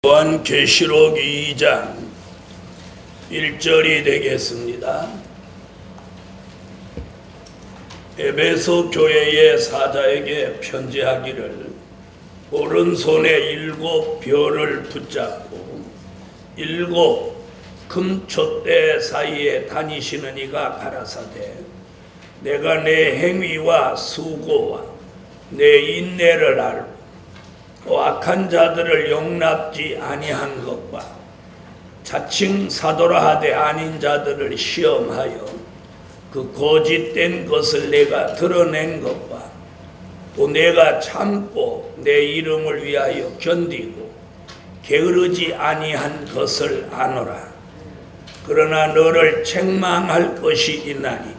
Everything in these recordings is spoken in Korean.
요한계시록 2장 1절이 되겠습니다. 에베소 교회의 사자에게 편지하기를 오른손에 7 별을 붙잡고 7 금촛대 사이에 다니시는 이가 가라사대 내가 내 행위와 수고와 내 인내를 알고 또 악한 자들을 용납지 아니한 것과 자칭 사도라 하되 아닌 자들을 시험하여 그 거짓된 것을 내가 드러낸 것과 또 내가 참고 내 이름을 위하여 견디고 게으르지 아니한 것을 아노라. 그러나 너를 책망할 것이 있나니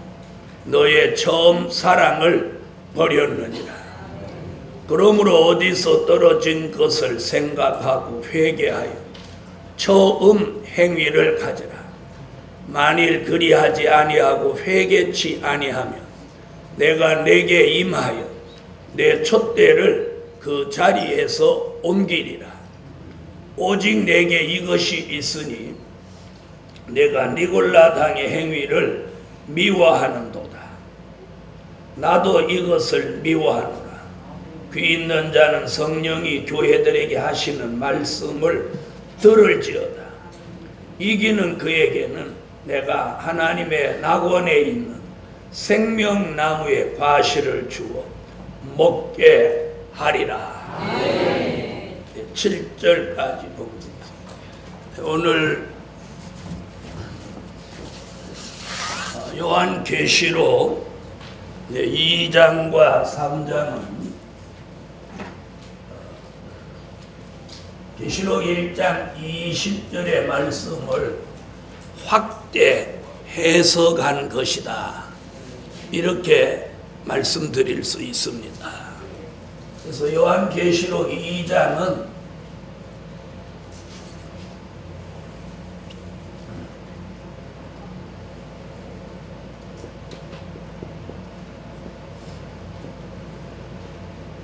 너의 처음 사랑을 버렸느니라. 그러므로 어디서 떨어진 것을 생각하고 회개하여 처음 행위를 가지라. 만일 그리하지 아니하고 회개치 아니하면 내가 내게 임하여 내 촛대를 그 자리에서 옮기리라. 오직 내게 이것이 있으니 내가 니골라 당의 행위를 미워하는도다. 나도 이것을 미워하노라. 귀 있는 자는 성령이 교회들에게 하시는 말씀을 들을지어다. 이기는 그에게는 내가 하나님의 낙원에 있는 생명나무의 과실을 주어 먹게 하리라. 7절까지 봅니다. 오늘 요한계시록 2장과 3장은 계시록 1장 20절의 말씀을 확대 해석한 것이다. 이렇게 말씀드릴 수 있습니다. 그래서 요한계시록 2장은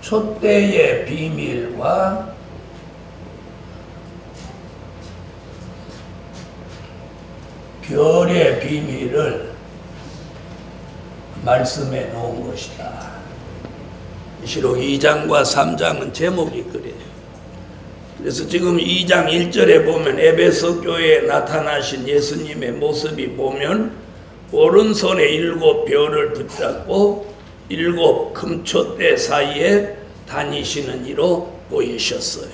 촛대의 비밀과 별의 비밀을 말씀해 놓은 것이다. 계시록 2장과 3장은 제목이 그래요. 그래서 지금 2장 1절에 보면 에베소 교회에 나타나신 예수님의 모습이 보면 오른손에 7 별을 붙잡고 7 금촛대 사이에 다니시는 이로 보이셨어요.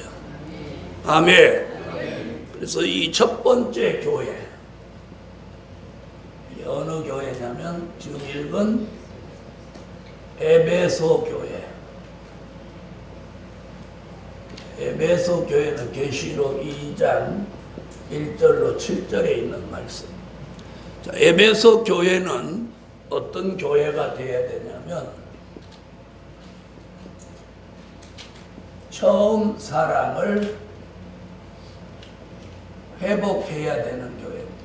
아멘. 그래서 이 첫 번째 교회 어느 교회냐면 지금 읽은 에베소 교회. 에베소 교회는 계시록 2장 1절로 7절에 있는 말씀. 자, 에베소 교회는 어떤 교회가 되어야 되냐면 처음 사랑을 회복해야 되는 교회입니다.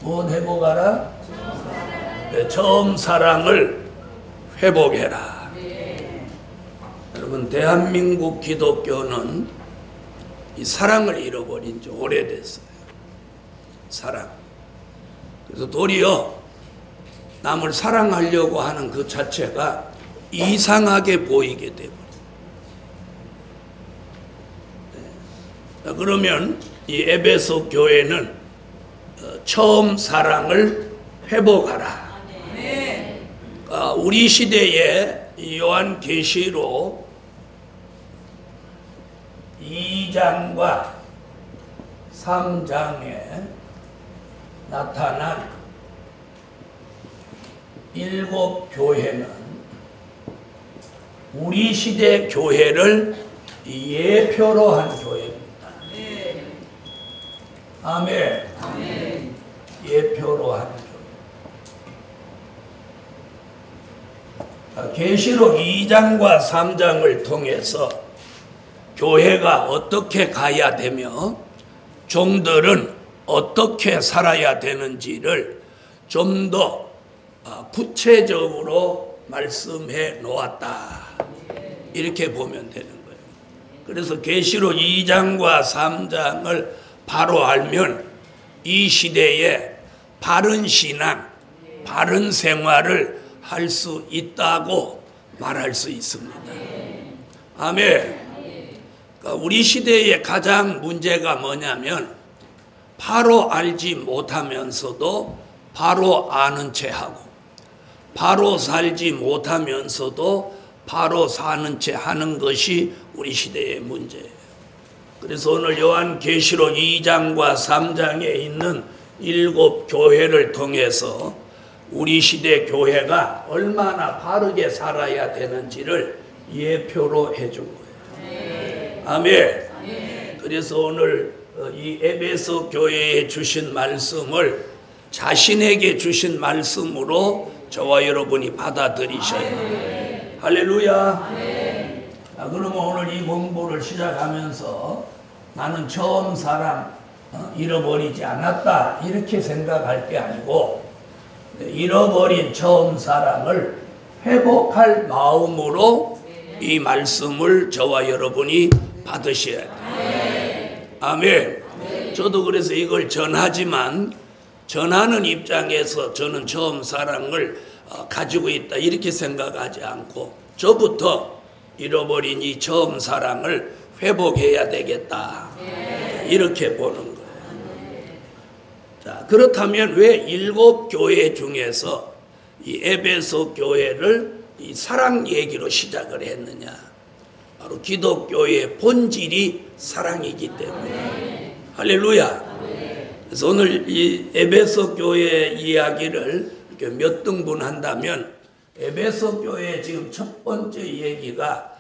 무엇 회복하라? 네, 처음 사랑을 회복해라. 여러분, 대한민국 기독교는 이 사랑을 잃어버린 지 오래됐어요. 사랑. 그래서 도리어 남을 사랑하려고 하는 그 자체가 이상하게 보이게 되고. 네. 그러면 이 에베소 교회는 처음 사랑을 회복하라. 우리 시대에 요한계시록 2장과 3장에 나타난 7 교회는 우리 시대 교회를 예표로 한 교회입니다. 아멘. 예표로 한 교회. 계시록 2장과 3장을 통해서 교회가 어떻게 가야 되며 종들은 어떻게 살아야 되는지를 좀 더 구체적으로 말씀해 놓았다. 이렇게 보면 되는 거예요. 그래서 계시록 2장과 3장을 바로 알면 이 시대에 바른 신앙, 바른 생활을 할 수 있다고 말할 수 있습니다. 아멘. 그러니까 우리 시대의 가장 문제가 뭐냐면 바로 알지 못하면서도 바로 아는 채 하고, 바로 살지 못하면서도 바로 사는 채 하는 것이 우리 시대의 문제예요. 그래서 오늘 요한계시록 2장과 3장에 있는 7 교회를 통해서 우리 시대 교회가 얼마나 바르게 살아야 되는지를 예표로 해준 거예요. 아멘. 그래서 오늘 이 에베소 교회에 주신 말씀을 자신에게 주신 말씀으로 저와 여러분이 받아들이셔야 돼요. 할렐루야. 그러면 오늘 이 공부를 시작하면서 나는 처음 사랑 잃어버리지 않았다 이렇게 생각할 게 아니고, 잃어버린 처음 사랑을 회복할 마음으로 이 말씀을 저와 여러분이 받으셔야 돼요. 아멘. 저도 그래서 이걸 전하지만 전하는 입장에서 저는 처음 사랑을 가지고 있다 이렇게 생각하지 않고, 저부터 잃어버린 이 처음 사랑을 회복해야 되겠다 이렇게 보는 거예요. 자, 그렇다면 왜 7 교회 중에서 이 에베소 교회를 이 사랑 얘기로 시작을 했느냐? 바로 기독교의 본질이 사랑이기 때문에. 할렐루야. 그래서 오늘 이 에베소 교회 이야기를 이렇게 몇 등분 한다면, 에베소 교회 지금 첫 번째 얘기가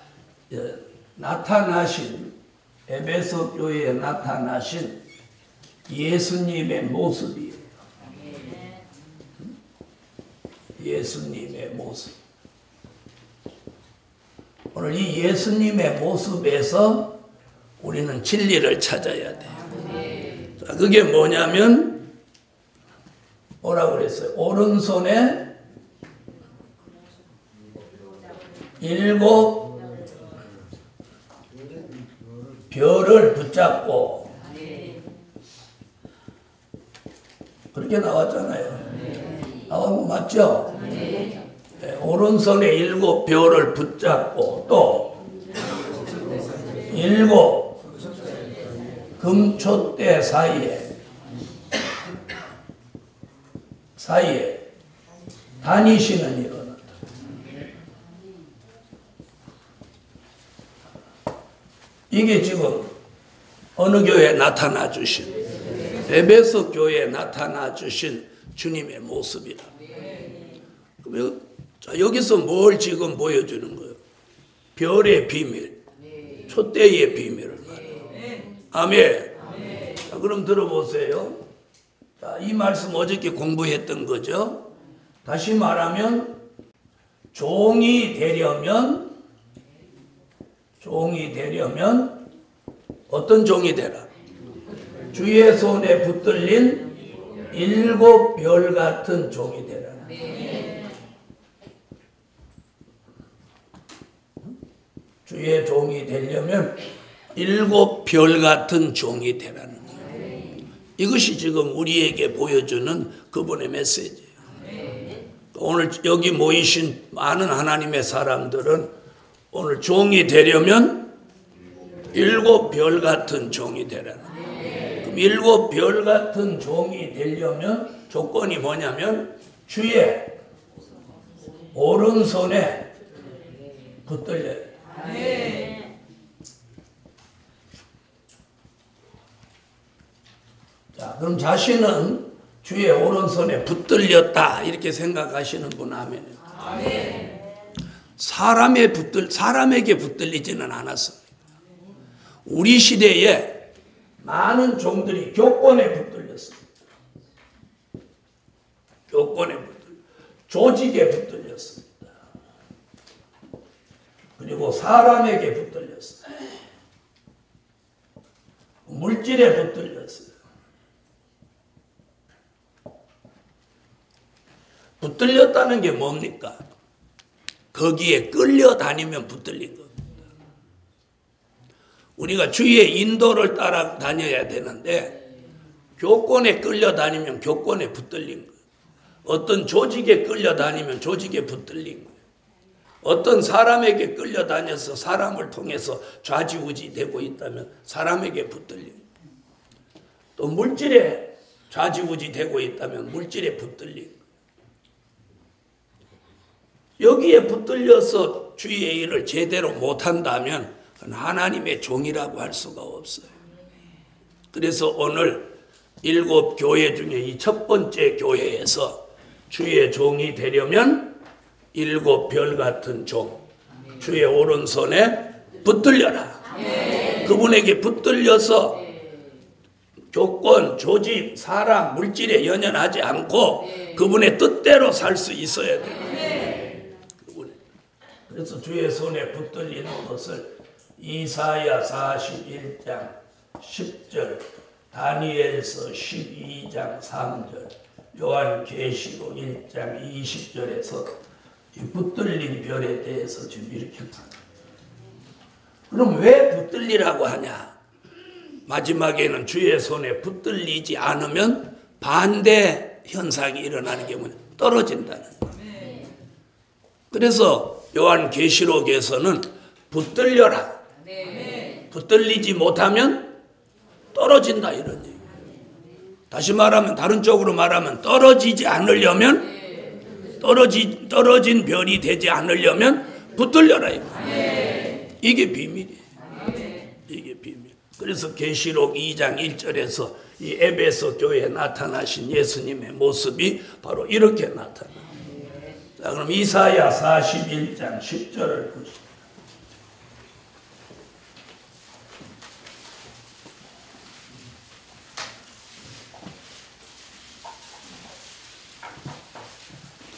나타나신, 에베소 교회에 나타나신 예수님의 모습이에요. 예수님의 모습. 오늘 이 예수님의 모습에서 우리는 진리를 찾아야 돼요. 자, 그게 뭐냐면 뭐라고 그랬어요? 오른손에 7 별을 붙잡고, 그렇게 나왔잖아요. 나온 거 맞죠? 네, 오른손에 7 별을 붙잡고 또 7 금촛대 사이에 다니시는 일은 이게 지금 어느 교회에 나타나 주신, 에베소 교회에 나타나 주신 주님의 모습이라. 자, 여기서 뭘 지금 보여주는 거예요? 별의 비밀, 촛대의 비밀을 말해요. 아멘. 자, 그럼 들어보세요. 자, 이 말씀 어저께 공부했던 거죠. 다시 말하면 종이 되려면 어떤 종이 되라? 주의 손에 붙들린 7 별 같은 종이 되라. 주의 종이 되려면 7 별 같은 종이 되라는 거예요. 이것이 지금 우리에게 보여주는 그분의 메시지예요. 오늘 여기 모이신 많은 하나님의 사람들은 오늘 종이 되려면 7 별 같은 종이 되라는 거예요. 그럼 7 별 같은 종이 되려면 조건이 뭐냐면 주의 오른손에 붙들려야 돼요. 자, 그럼 자신은 주의 오른손에 붙들렸다 이렇게 생각하시는 분 아멘. 사람에게 붙들리지는 않았습니다. 우리 시대에 많은 종들이 교권에 붙들렸습니다. 조직에 붙들렸습니다. 그리고 사람에게 붙들렸어요. 물질에 붙들렸어요. 붙들렸다는 게 뭡니까? 거기에 끌려다니면 붙들린 겁니다. 우리가 주의 인도를 따라 다녀야 되는데 교권에 끌려다니면 교권에 붙들린 거예요. 어떤 조직에 끌려다니면 조직에 붙들린 거예요. 어떤 사람에게 끌려다녀서 사람을 통해서 좌지우지 되고 있다면 사람에게 붙들린 거예요. 또 물질에 좌지우지 되고 있다면 물질에 붙들린 거예요. 여기에 붙들려서 주의 일을 제대로 못한다면 하나님의 종이라고 할 수가 없어요. 그래서 오늘 7 교회 중에 이 첫 번째 교회에서 주의 종이 되려면 7 별 같은 종, 주의 오른손에 붙들려라. 그분에게 붙들려서 교권, 조직, 사람, 물질에 연연하지 않고 그분의 뜻대로 살 수 있어야 돼요. 그래서 주의 손에 붙들리는 것을 이사야 41장 10절, 다니엘서 12장 3절, 요한계시록 1장 20절에서 이 붙들린 별에 대해서 지금 이렇게 말합니다. 그럼 왜 붙들리라고 하냐? 마지막에는 주의 손에 붙들리지 않으면 반대 현상이 일어나는 게 뭐냐? 떨어진다는 거예요. 그래서 요한계시록에서는 붙들려라. 붙들리지 못하면 떨어진다 이런 얘기예요. 다시 말하면 다른 쪽으로 말하면 떨어지지 않으려면 떨어진 별이 되지 않으려면 붙들려라 이게 비밀이에요. 이게 비밀. 그래서 계시록 2장 1절에서 이 에베소 교회에 나타나신 예수님의 모습이 바로 이렇게 나타나요. 자, 그럼 이사야 41장 10절을 보시죠.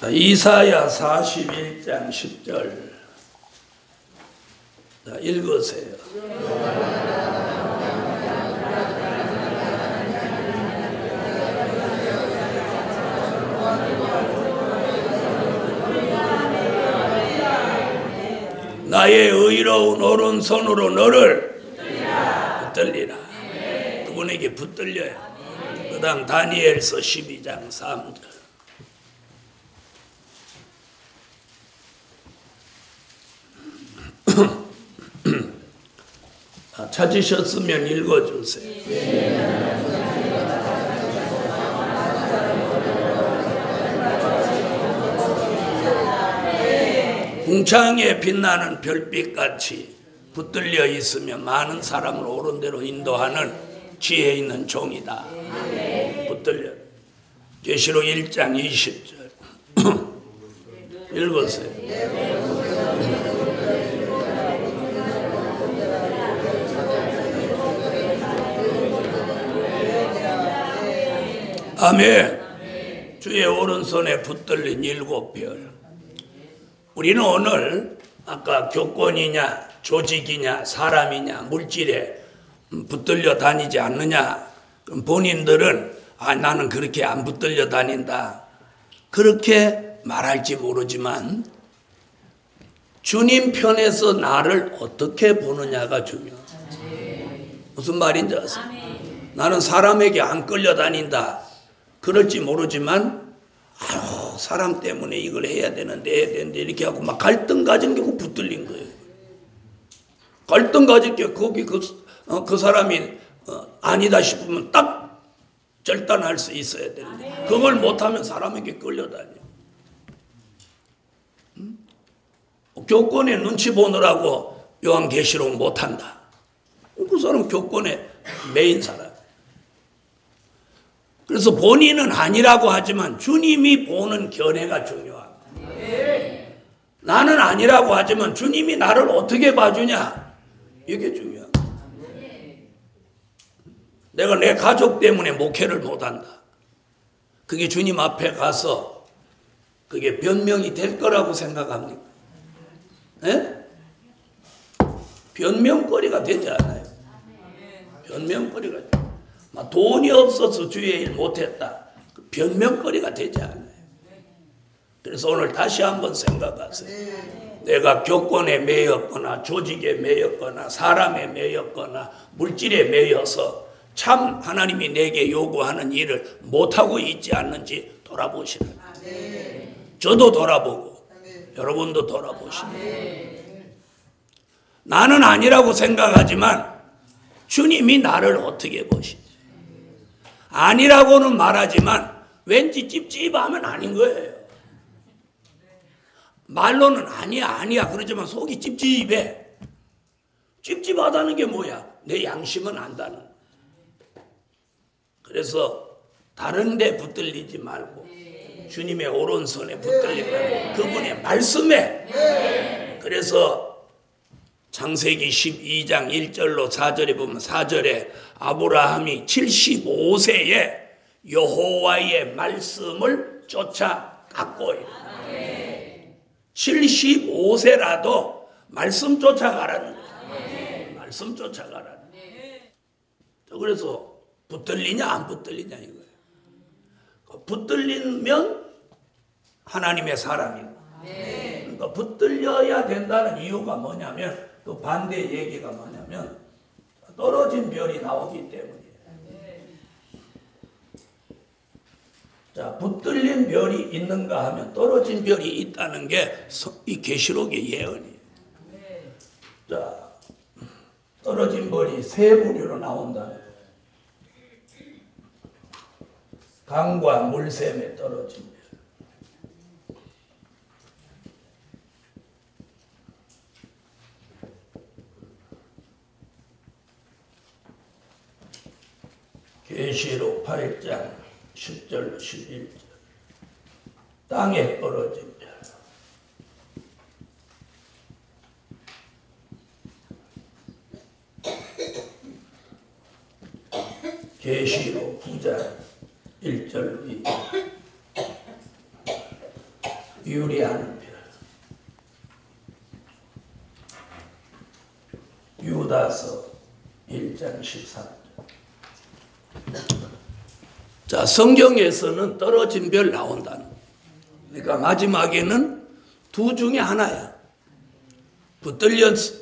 자, 이사야 41장 10절. 자, 읽으세요. 나의 의로운 오른손으로 너를 붙들리라. 그분에게 붙들려야. 그 다음 다니엘서 12장 3절. 찾으셨으면 읽어주세요. 궁창에 빛나는 별빛같이 붙들려 있으며 많은 사람을 옳은 대로 인도하는 지혜 있는 종이다. 붙들려. 계시록 1장 20절. 읽으세요. 아멘. 주의 오른손에 붙들린 7 별. 우리는 오늘 아까 교권이냐 조직이냐 사람이냐 물질에 붙들려 다니지 않느냐. 그럼 본인들은 나는 그렇게 안 붙들려 다닌다. 그렇게 말할지 모르지만 주님 편에서 나를 어떻게 보느냐가 중요하다. 무슨 말인지 아세요? 나는 사람에게 안 끌려다닌다. 그럴지 모르지만 사람 때문에 이걸 해야 되는데 이렇게 하고 막 갈등 가진 게 붙들린 거예요. 갈등 가진 게 거기 그 사람이 아니다 싶으면 딱 절단할 수 있어야 되는데 그걸 못하면 사람에게 끌려다녀. 교권에 눈치 보느라고 요한계시록 못한다. 그 사람 교권의 메인 사람. 그래서 본인은 아니라고 하지만 주님이 보는 견해가 중요합니다. 나는 아니라고 하지만 주님이 나를 어떻게 봐주냐? 이게 중요합니다. 내가 내 가족 때문에 목회를 못한다. 그게 주님 앞에 가서 그게 변명이 될 거라고 생각합니까? 네? 변명거리가 되지 않아요. 변명거리가 돈이 없어서 주의 일 못했다. 변명거리가 되지 않아요. 그래서 오늘 다시 한번 생각하세요. 내가 교권에 매였거나 조직에 매였거나 사람에 매였거나 물질에 매여서 참 하나님이 내게 요구하는 일을 못하고 있지 않는지 돌아보시라. 저도 돌아보고 여러분도 돌아보시라. 나는 아니라고 생각하지만 주님이 나를 어떻게 보시지? 아니라고는 말하지만 왠지 찝찝하면 아닌 거예요. 말로는 아니야 그러지만 속이 찝찝해. 찝찝하다는 게 뭐야? 내 양심은 안다는. 그래서 다른 데 붙들리지 말고 주님의 오른손에 붙들리면 그분의 말씀에. 그래서 창세기 12장 1절로 4절에 보면 4절에 아브라함이 75세에 여호와의 말씀을 쫓아갔고 75세라도 말씀 쫓아가라는 거예요. 말씀 쫓아가라는 거예요. 그래서 붙들리냐 안 붙들리냐 이거예요. 붙들리면 하나님의 사람이고 그러니까 붙들려야 된다는 이유가 뭐냐면 또 반대 얘기가 뭐냐면 떨어진 별이 나오기 때문이에요. 자, 붙들린 별이 있는가 하면 떨어진 별이 있다는 게 이 계시록의 예언이에요. 자, 떨어진 별이 세 부류로 나온다는 거예요. 강과 물샘에 떨어진 별. 계시록 8장 10절로 11절. 땅에 떨어진 별. 계시록 9장 1절로 2절. 유리하는 별. 유다서 1장 13절. 자, 성경에서는 떨어진 별 나온다는 거예요. 그러니까 마지막에는 두 중에 하나야.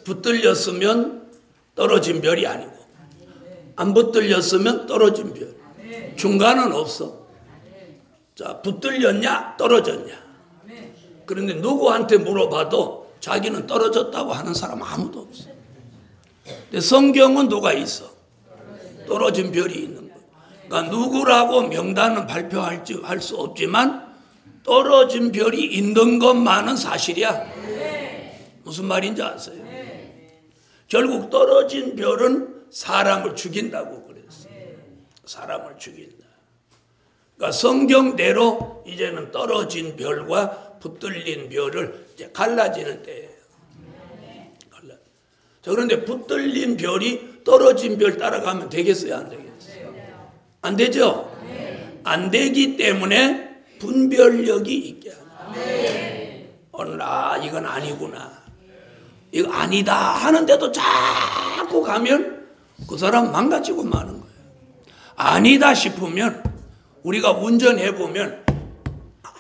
붙들렸으면 떨어진 별이 아니고 안 붙들렸으면 떨어진 별. 중간은 없어. 자, 붙들렸냐 떨어졌냐. 그런데 누구한테 물어봐도 자기는 떨어졌다고 하는 사람 아무도 없어. 근데 성경은 누가 있어? 떨어진 별이 있는 거예요. 그러니까 누구라고 명단은 발표할 수 없지만 떨어진 별이 있는 것만은 사실이야. 무슨 말인지 아세요? 결국 떨어진 별은 사람을 죽인다고 그랬어요. 사람을 죽인다. 그러니까 성경대로 이제는 떨어진 별과 붙들린 별을 이제 갈라지는 때예요. 자, 그런데 붙들린 별이 떨어진 별 따라가면 되겠어요? 안 되겠어요? 안 되죠? 안 되기 때문에 분별력이 있게 합니다. 오늘 이건 아니구나. 이거 아니다 하는데도 자꾸 가면 그 사람 망가지고 마는 거예요. 아니다 싶으면 우리가 운전해보면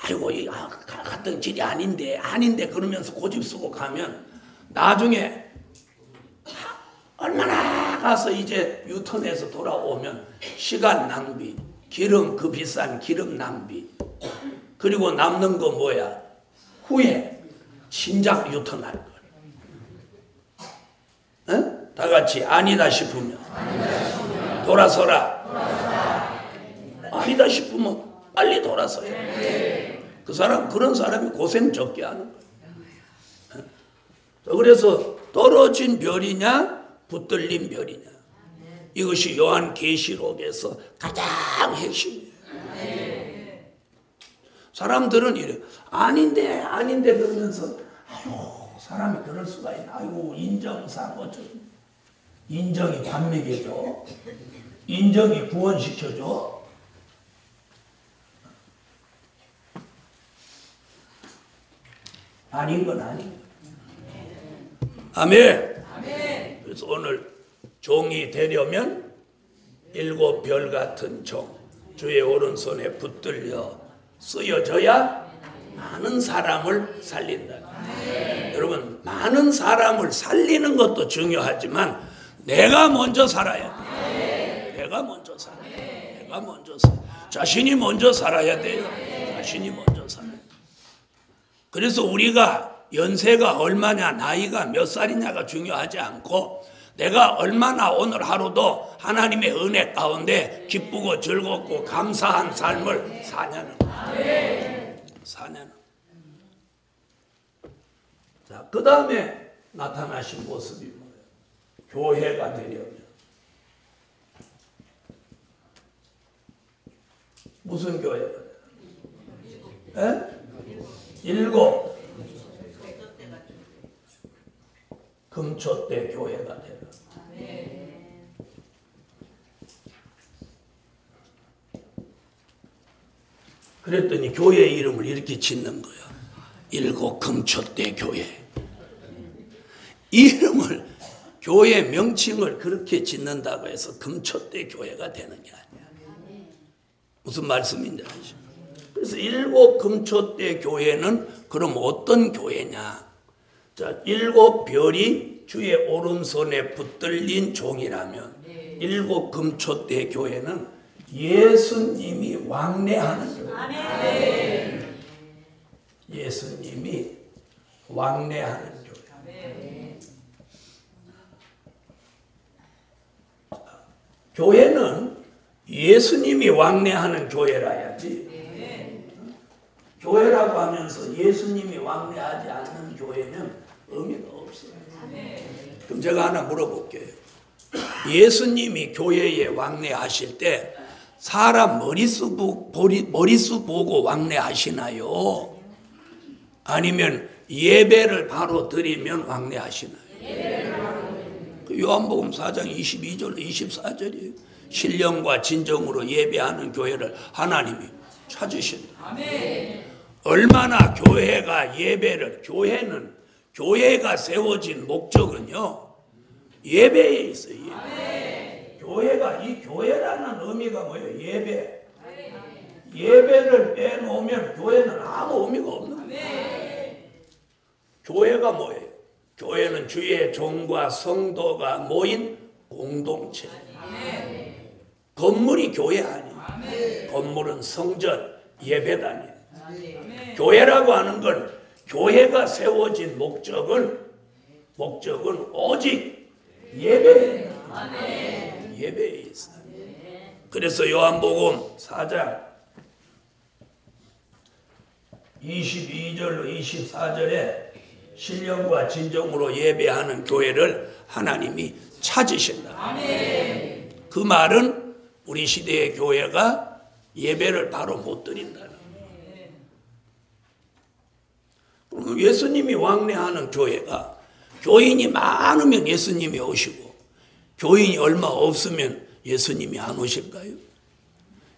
아이고 이 갔던 길이 아닌데 그러면서 고집 쓰고 가면 나중에 얼마나 가서 이제 유턴해서 돌아오면 시간 낭비, 기름 그 비싼 기름 낭비, 그리고 남는 거 뭐야? 후에 신작 유턴할 거. 어? 다 같이 아니다 싶으면 돌아서라. 아니다 싶으면 빨리 돌아서야. 그 사람 그런 사람이 고생 적게 하는 거예요. 그래서 떨어진 별이냐 붙들린 별이냐 이것이 요한계시록에서 가장 핵심이에요. 사람들은 이래 아닌데 그러면서 아이고 사람이 그럴 수가 있나. 아이고 인정상 어쩌 인정이 밥 먹여줘. 인정이 구원시켜줘. 아닌 건 아닌 거예요. 아멘. 그래서 오늘 종이 되려면 7별 같은 종 주의 오른손에 붙들려 쓰여져야 많은 사람을 살린다. 여러분, 많은 사람을 살리는 것도 중요하지만 내가 먼저 살아야 돼. 내가 먼저 살아야 돼. 내가 먼저 자신이 먼저 살아야 돼요. 자신이 먼저 살아야 돼. 그래서 우리가 연세가 얼마냐, 나이가 몇 살이냐가 중요하지 않고 내가 얼마나 오늘 하루도 하나님의 은혜 가운데 기쁘고 즐겁고 감사한 삶을 사냐는 거예요. 자, 그 다음에 나타나신 모습이 뭐예요? 교회가 되려면 무슨 교회가 돼요? 일곱 금초대 교회가 되라. 그랬더니 교회 이름을 이렇게 짓는 거야. 일곱 금초대 교회. 이름을, 교회 명칭을 그렇게 짓는다고 해서 금초대 교회가 되는 게 아니야. 무슨 말씀인지 아시죠? 그래서 일곱 금초대 교회는 그럼 어떤 교회냐? 자, 일곱 별이 주의 오른손에 붙들린 종이라면 일곱 금초대 교회는 예수님이 왕래하는 교회. 예수님이 왕래하는 교회. 교회는 예수님이 왕래하는 교회라야지. 교회라고 하면서 예수님이 왕래하지 않는 교회는 의미가 없어요. 그럼 제가 하나 물어볼게요. 예수님이 교회에 왕래하실 때 사람 머리수 보고 왕래하시나요? 아니면 예배를 바로 드리면 왕래하시나요? 요한복음 4장 22절 24절이에요. 신령과 진정으로 예배하는 교회를 하나님이 찾으신다. 얼마나 교회가 예배를, 교회가 세워진 목적은요, 예배에 있어요. 예배. 교회가, 이 교회라는 의미가 뭐예요? 예배. 예배를 빼놓으면 교회는 아무 의미가 없는 거예요. 교회가 뭐예요? 교회는 주의 종과 성도가 모인 공동체. 건물이 교회 아니에요. 건물은 성전, 예배당이에요. 교회라고 하는 건 교회가 세워진 목적은 오직 예배에 있어요. 그래서 요한복음 4장 22절로 24절에 신령과 진정으로 예배하는 교회를 하나님이 찾으신다. 그 말은 우리 시대의 교회가 예배를 바로 못 드린다는 거예요. 그럼 예수님이 왕래하는 교회가, 교인이 많으면 예수님이 오시고 교인이 얼마 없으면 예수님이 안 오실까요?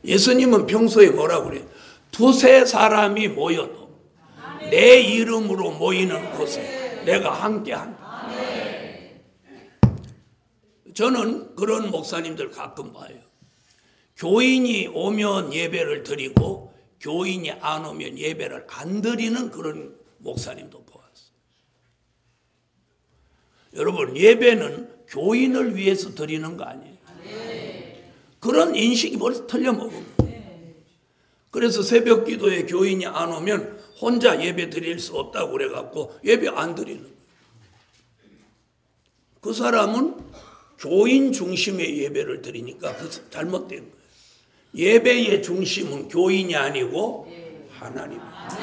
예수님은 평소에 뭐라고 그래요? 두세 사람이 모여도 내 이름으로 모이는 곳에 내가 함께한다. 저는 그런 목사님들 가끔 봐요. 교인이 오면 예배를 드리고 교인이 안 오면 예배를 안 드리는 그런 목사님도 보았어요. 여러분, 예배는 교인을 위해서 드리는 거 아니에요. 그런 인식이 벌써 틀려먹은 거예요. 그래서 새벽 기도에 교인이 안 오면 혼자 예배 드릴 수 없다고 그래갖고 예배 안 드리는 거예요. 그 사람은 교인 중심의 예배를 드리니까 그 잘못된 거예요. 예배의 중심은 교인이 아니고 하나님입니다.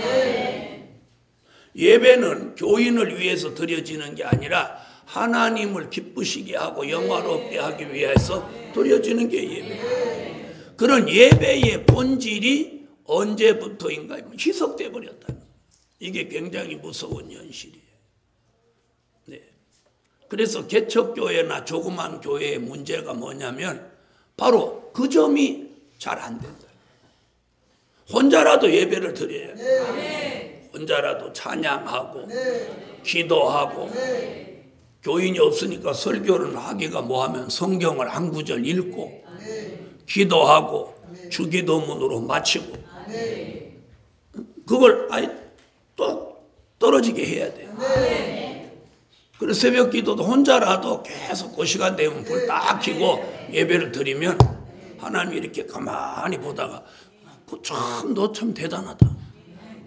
예배는 교인을 위해서 드려지는 게 아니라 하나님을 기쁘시게 하고 영화롭게 하기 위해서 드려지는 게 예배예요. 그런 예배의 본질이 언제부터인가 희석돼 버렸다는 거예요. 이게 굉장히 무서운 현실이에요. 네. 그래서 개척교회나 조그만 교회의 문제가 뭐냐면 바로 그 점이 잘 안 된다. 혼자라도 예배를 드려야 돼. 혼자라도 찬양하고 기도하고 교인이 없으니까 설교를 하기가 뭐하면 성경을 한 구절 읽고 기도하고 주기도문으로 마치고 그걸 뚝 떨어지게 해야 돼요. 그래서 새벽 기도도 혼자라도 계속 그 시간 되면 불 딱 켜고 예배를 드리면 하나님이 이렇게 가만히 보다가 너 참 대단하다.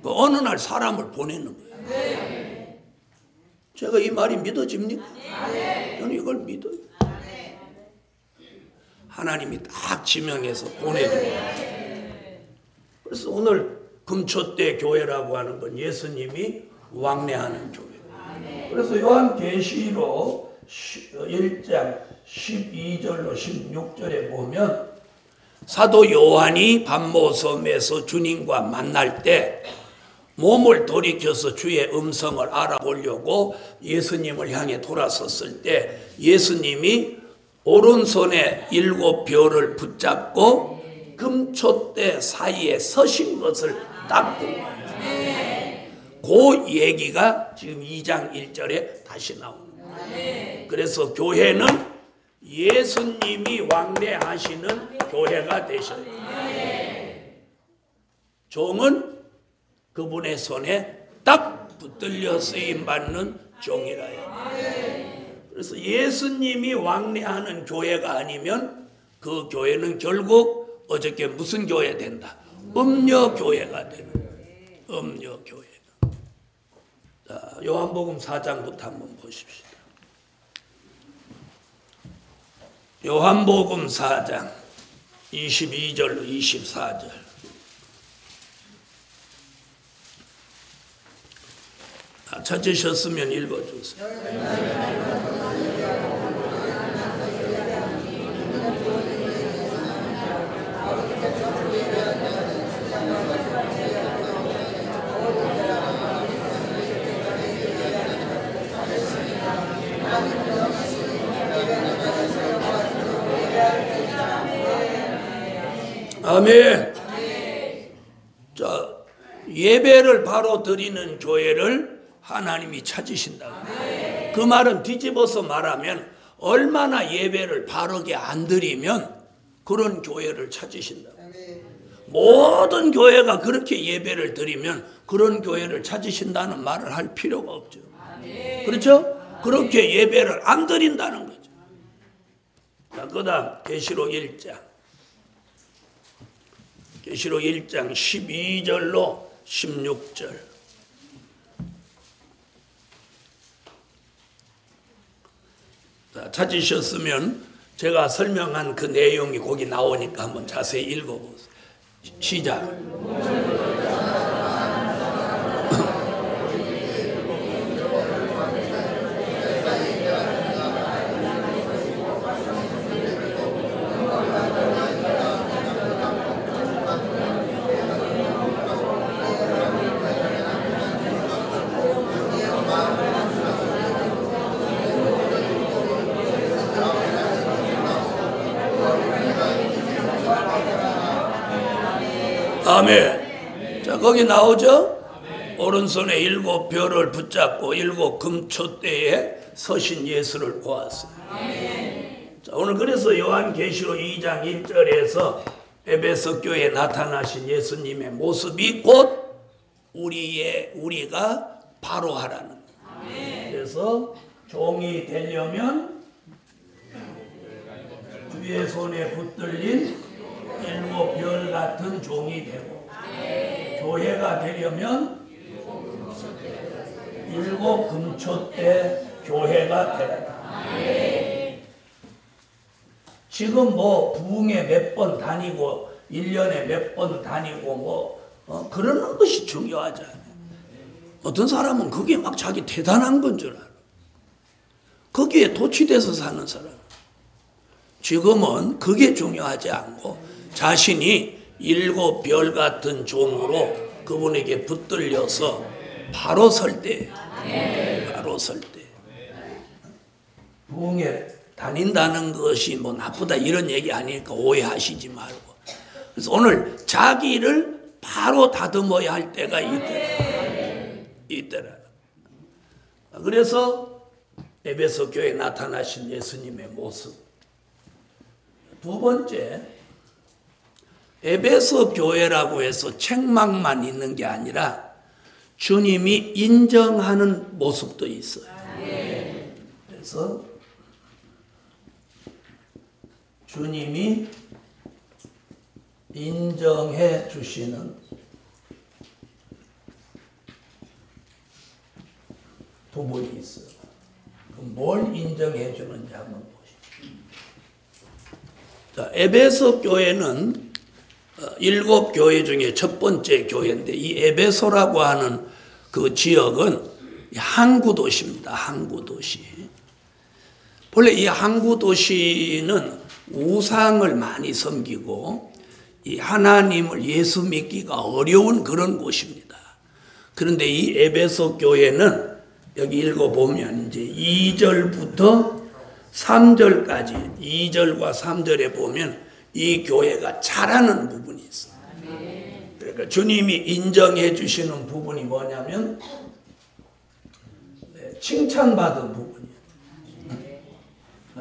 어느 날 사람을 보내는 거예요. 제가 이 말이 믿어집니까? 저는 이걸 믿어요. 하나님이 딱 지명해서 보내줘요. 그래서 오늘 금초대 교회라고 하는 건 예수님이 왕래하는 교회. 그래서 요한계시록 1장 12절로 16절에 보면 사도 요한이 반모섬에서 주님과 만날 때 몸을 돌이켜서 주의 음성을 알아보려고 예수님을 향해 돌아섰을 때 예수님이 오른손에 7별을 붙잡고 금초대 사이에 서신 것을 딱 본 거예요. 그 얘기가 지금 2장 1절에 다시 나옵니다. 그래서 교회는 예수님이 왕래하시는 교회가 되셔요. 종은 그분의 손에 딱 붙들려 쓰임받는 종이라요. 그래서 예수님이 왕래하는 교회가 아니면 그 교회는 결국 어저께 무슨 교회 된다? 음녀교회가 되는 거예요. 음녀교회. 자, 요한복음 4장부터 한번 보십시오. 요한복음 4장 22절로 24절. 찾으셨으면 읽어주세요. 아멘. 자, 예배를 바로 드리는 교회를 하나님이 찾으신다고. 그 말은 뒤집어서 말하면 얼마나 예배를 바르게 안 드리면 그런 교회를 찾으신다. 모든 교회가 그렇게 예배를 드리면 그런 교회를 찾으신다는 말을 할 필요가 없죠. 그렇죠? 그렇게 예배를 안 드린다는 거죠. 자, 그다음 계시록 1장. 계시록 1장 12절로 16절. 자, 찾으셨으면 제가 설명한 그 내용이 거기 나오니까 한번 자세히 읽어보세요. 시작. 아멘. 자, 거기 나오죠? 오른손에 7별을 붙잡고 7 금초대에 서신 예수를 보았어요. 자, 오늘 그래서 요한계시록 2장 1절에서 에베소 교회에 나타나신 예수님의 모습이 곧 우리가 바로 하라는 거예요. 그래서 종이 되려면 주의 손에 붙들린 7별 같은 종이 되고, 교회가 되려면 7 금초대 교회가 되라. 지금 뭐 부흥에 몇 번 다니고 1년에 몇 번 다니고 그러는 것이 중요하지 않아요. 어떤 사람은 그게 막 자기 대단한 건 줄 알아. 거기에 도취돼서 사는 사람. 지금은 그게 중요하지 않고 자신이 7별 같은 종으로 그분에게 붙들려서 바로 설 때, 바로 설 때. 부흥에 다닌다는 것이 뭐 나쁘다 이런 얘기 아니니까 오해하시지 말고. 그래서 오늘 자기를 바로 다듬어야 할 때가 있더라. 그래서 에베소 교회에 나타나신 예수님의 모습. 두 번째, 에베소 교회라고 해서 책망만 있는 게 아니라 주님이 인정하는 모습도 있어요. 그래서 주님이 인정해 주시는 부분이 있어요. 그럼 뭘 인정해 주는지 한번 보시죠. 자, 에베소 교회는 7교회 중에 첫 번째 교회인데, 이 에베소라고 하는 그 지역은 항구도시입니다. 항구도시. 본래 이 항구도시는 우상을 많이 섬기고 이 하나님을 예수 믿기가 어려운 그런 곳입니다. 그런데 이 에베소 교회는 여기 읽어보면 이제 2절부터 3절까지 2절과 3절에 보면 이 교회가 잘하는 부분이 있어요. 그러니까 주님이 인정해 주시는 부분이 뭐냐면 칭찬받은 부분이에요.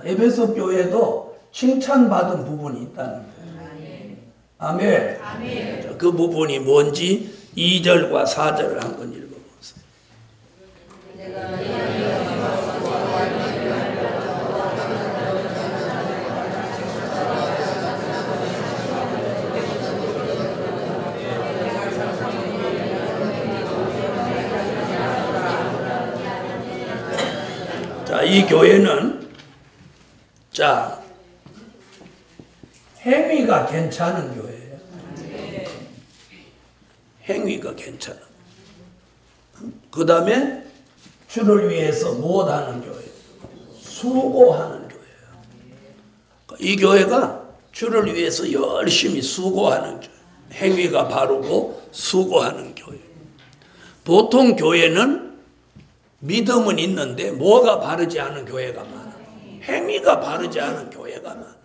에베소 교회도 칭찬받은 부분이 있다는 거예요. 아멘. 아멘. 그 부분이 뭔지 2절과 4절을 한번 읽어보세요. 자, 이 교회는 행위가 괜찮은 교회예요. 행위가 괜찮은. 그 다음에 주를 위해서 무엇하는 교회예요? 수고하는 교회예요. 이 교회가 주를 위해서 열심히 수고하는 교회. 행위가 바르고 수고하는 교회. 보통 교회는 믿음은 있는데 뭐가 바르지 않은 교회가 많아. 행위가 바르지 않은 교회가 많아.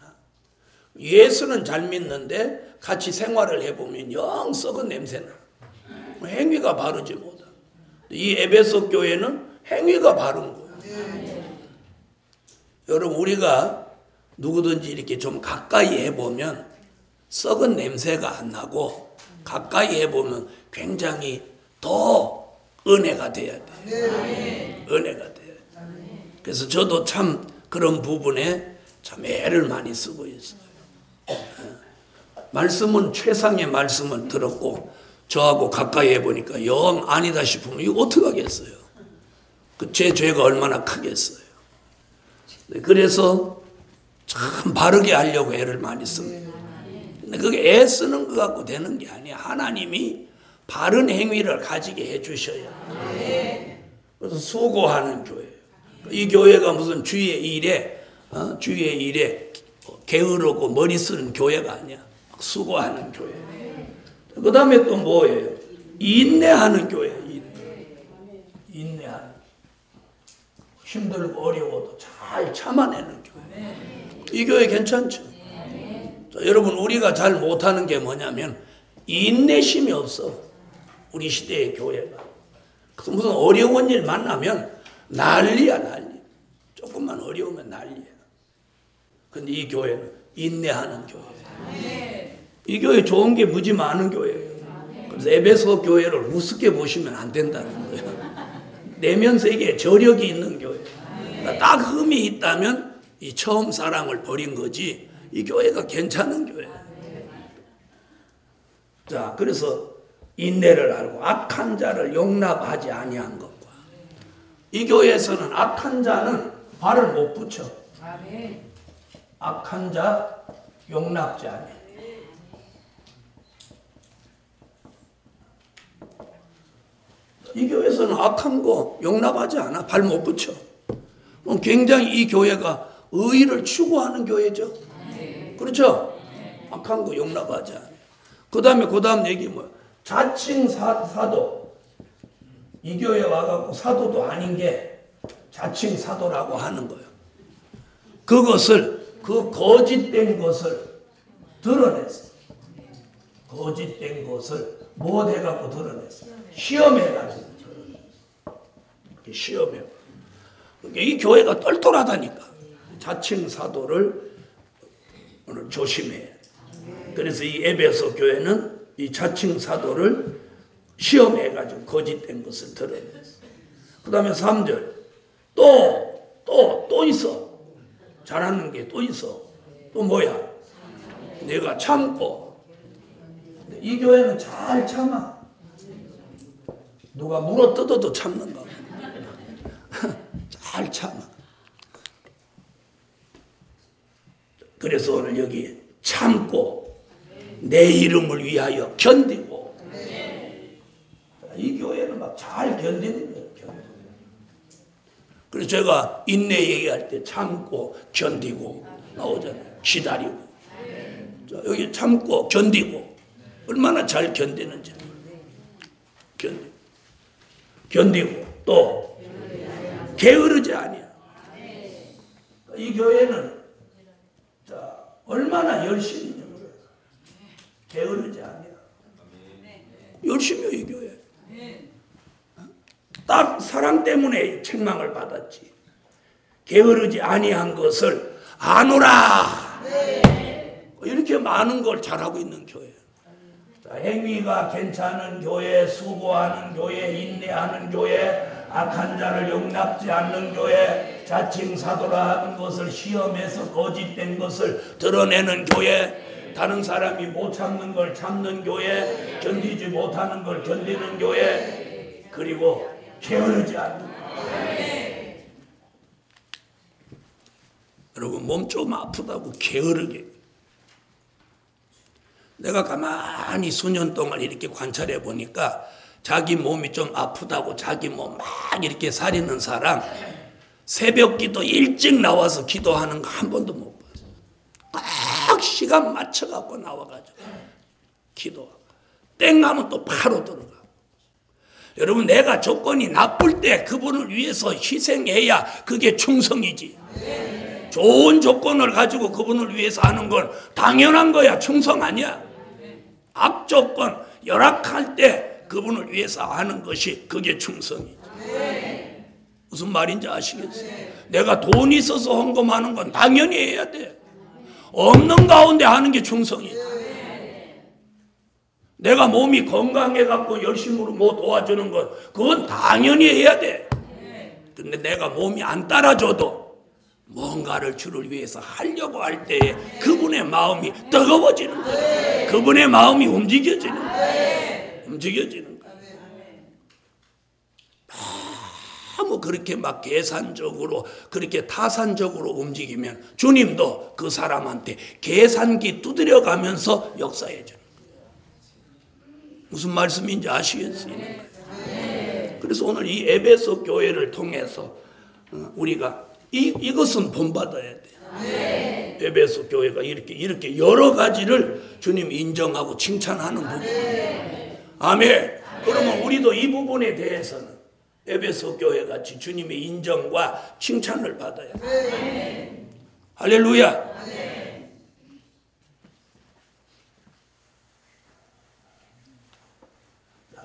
예수는 잘 믿는데 같이 생활을 해보면 영 썩은 냄새나. 행위가 바르지 못하. 이 에베소 교회는 행위가 바른 거예요. 여러분, 우리가 누구든지 이렇게 좀 가까이 해보면 썩은 냄새가 안 나고 가까이 해보면 굉장히 더 은혜가 돼야 돼. 은혜가 돼야 돼. 그래서 저도 참 그런 부분에 참 애를 많이 쓰고 있어요. 말씀은 최상의 말씀을 들었고 저하고 가까이 해보니까 영 아니다 싶으면 이거 어떻게 하겠어요? 제 죄가 얼마나 크겠어요. 그래서 참 바르게 하려고 애를 많이 씁니다. 근데 그게 애 쓰는 것 갖고 되는 게 아니야. 하나님이 바른 행위를 가지게 해주셔야. 그래서 수고하는 교회예요. 이 교회가 무슨 주의 일에 게으르고 머리 쓰는 교회가 아니야. 수고하는 교회. 그 다음에 또 뭐예요? 인내하는 교회. 인내하는. 힘들고 어려워도 잘 참아내는 교회. 이 교회 괜찮죠? 자, 여러분, 우리가 잘 못하는 게 뭐냐면 인내심이 없어. 우리 시대의 교회가. 그래서 무슨 어려운 일 만나면 난리야, 난리. 조금만 어려우면 난리야. 근데 이 교회는 인내하는 교회예요. 이 교회 좋은 게 무지 많은 교회예요. 그래서 에베소 교회를 우습게 보시면 안 된다는 거예요. 내면 세계에 저력이 있는 교회. 그러니까 딱 흠이 있다면 이 처음 사랑을 버린 거지 이 교회가 괜찮은 교회예요. 자, 그래서 인내를 알고 악한 자를 용납하지 아니한 것과 이 교회에서는 악한 자는 발을 못 붙여. 악한 자 용납지 아니. 이 교회에서는 악한 거 용납하지 않아. 발 못 붙여. 굉장히 이 교회가 의의를 추구하는 교회죠. 그렇죠? 악한 거 용납하지 않아. 그 다음 얘기 뭐야? 자칭 사도. 이 교회 와갖고 사도도 아닌 게 자칭 사도라고 하는 거예요. 그것을, 그 거짓된 것을 드러냈어. 거짓된 것을 못해갖고 드러냈어. 시험해가지고 드러냈어. 시험해. 이 교회가 똘똘하다니까. 자칭 사도를 오늘 조심해. 그래서 이 에베소 교회는 이 자칭 사도를 시험해가지고 거짓된 것을 드러냈어. 그 다음에 3절 또 있어. 잘하는 게 또 있어. 또 뭐야? 내가 참고. 이 교회는 잘 참아. 누가 물어뜯어도 참는가. 잘 참아. 그래서 오늘 여기 참고 내 이름을 위하여 견디고. 이 교회는 막 잘 견디는 거예요. 그래서 제가 인내 얘기할 때 참고 견디고 나오잖아요. 기다리고. 자, 여기 참고 견디고 얼마나 잘 견디는지. 견디고 또 게으르지 아니야. 이 교회는 자, 얼마나 열심히 있는 거예요. 게으르지 아니야. 열심히 이 교회. 딱 사랑 때문에 책망을 받았지. 게으르지 아니한 것을 아노라. 이렇게 많은 걸 잘하고 있는 교회. 자, 행위가 괜찮은 교회, 수고하는 교회, 인내하는 교회, 악한 자를 용납지 않는 교회, 자칭 사도라 하는 것을 시험해서 거짓된 것을 드러내는 교회, 다른 사람이 못 참는 걸 참는 교회, 견디지 못하는 걸 견디는 교회, 그리고 게으르지 않는 교회. 여러분 몸 좀 아프다고 게으르게. 내가 가만히 수년 동안 이렇게 관찰해 보니까 자기 몸이 좀 아프다고 자기 몸 막 이렇게 사리는 사람 새벽 기도 일찍 나와서 기도하는 거 한 번도 못 봤어요. 딱 시간 맞춰갖고 나와가지고 기도하고 땡 하면 또 바로 들어가. 여러분 내가 조건이 나쁠 때 그분을 위해서 희생해야 그게 충성이지. 좋은 조건을 가지고 그분을 위해서 하는 건 당연한 거야. 충성 아니야. 악조건 열악할 때 그분을 위해서 하는 것이 그게 충성이지. 무슨 말인지 아시겠어요? 내가 돈이 있어서 헌금하는 건 당연히 해야 돼. 없는 가운데 하는 게 충성이지. 내가 몸이 건강해갖고 열심으로 뭐 도와주는 건 그건 당연히 해야 돼. 근데 내가 몸이 안 따라줘도 뭔가를 주를 위해서 하려고 할 때에 그분의 마음이 뜨거워지는 거예요. 그분의 마음이 움직여지는 거예요. 움직여지는 거예요. 너무 그렇게 막 계산적으로 그렇게 타산적으로 움직이면 주님도 그 사람한테 계산기 두드려가면서 역사해 주는 거예요. 무슨 말씀인지 아시겠어요? 그래서 오늘 이 에베소 교회를 통해서 우리가 이것은 본받아야 돼. 에베소 교회가 이렇게 여러 가지를 주님 인정하고 칭찬하는 부분. 아멘. 그러면 우리도 이 부분에 대해서는 에베소 교회 같이 주님의 인정과 칭찬을 받아야 돼. 할렐루야.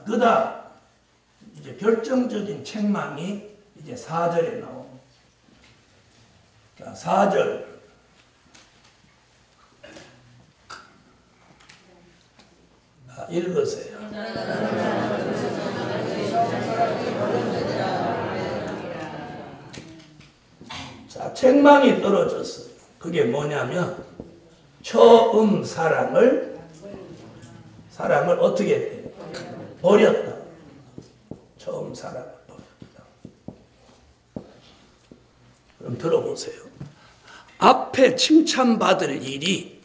그다음 이제 결정적인 책망이 이제 4절에 나옵니다. 자, 4절. 읽으세요. 자, 책망이 떨어졌어요. 그게 뭐냐면 처음 사랑을 어떻게 했대요? 버렸다. 처음 사랑을 버렸다. 그럼 들어보세요. 앞에 칭찬받을 일이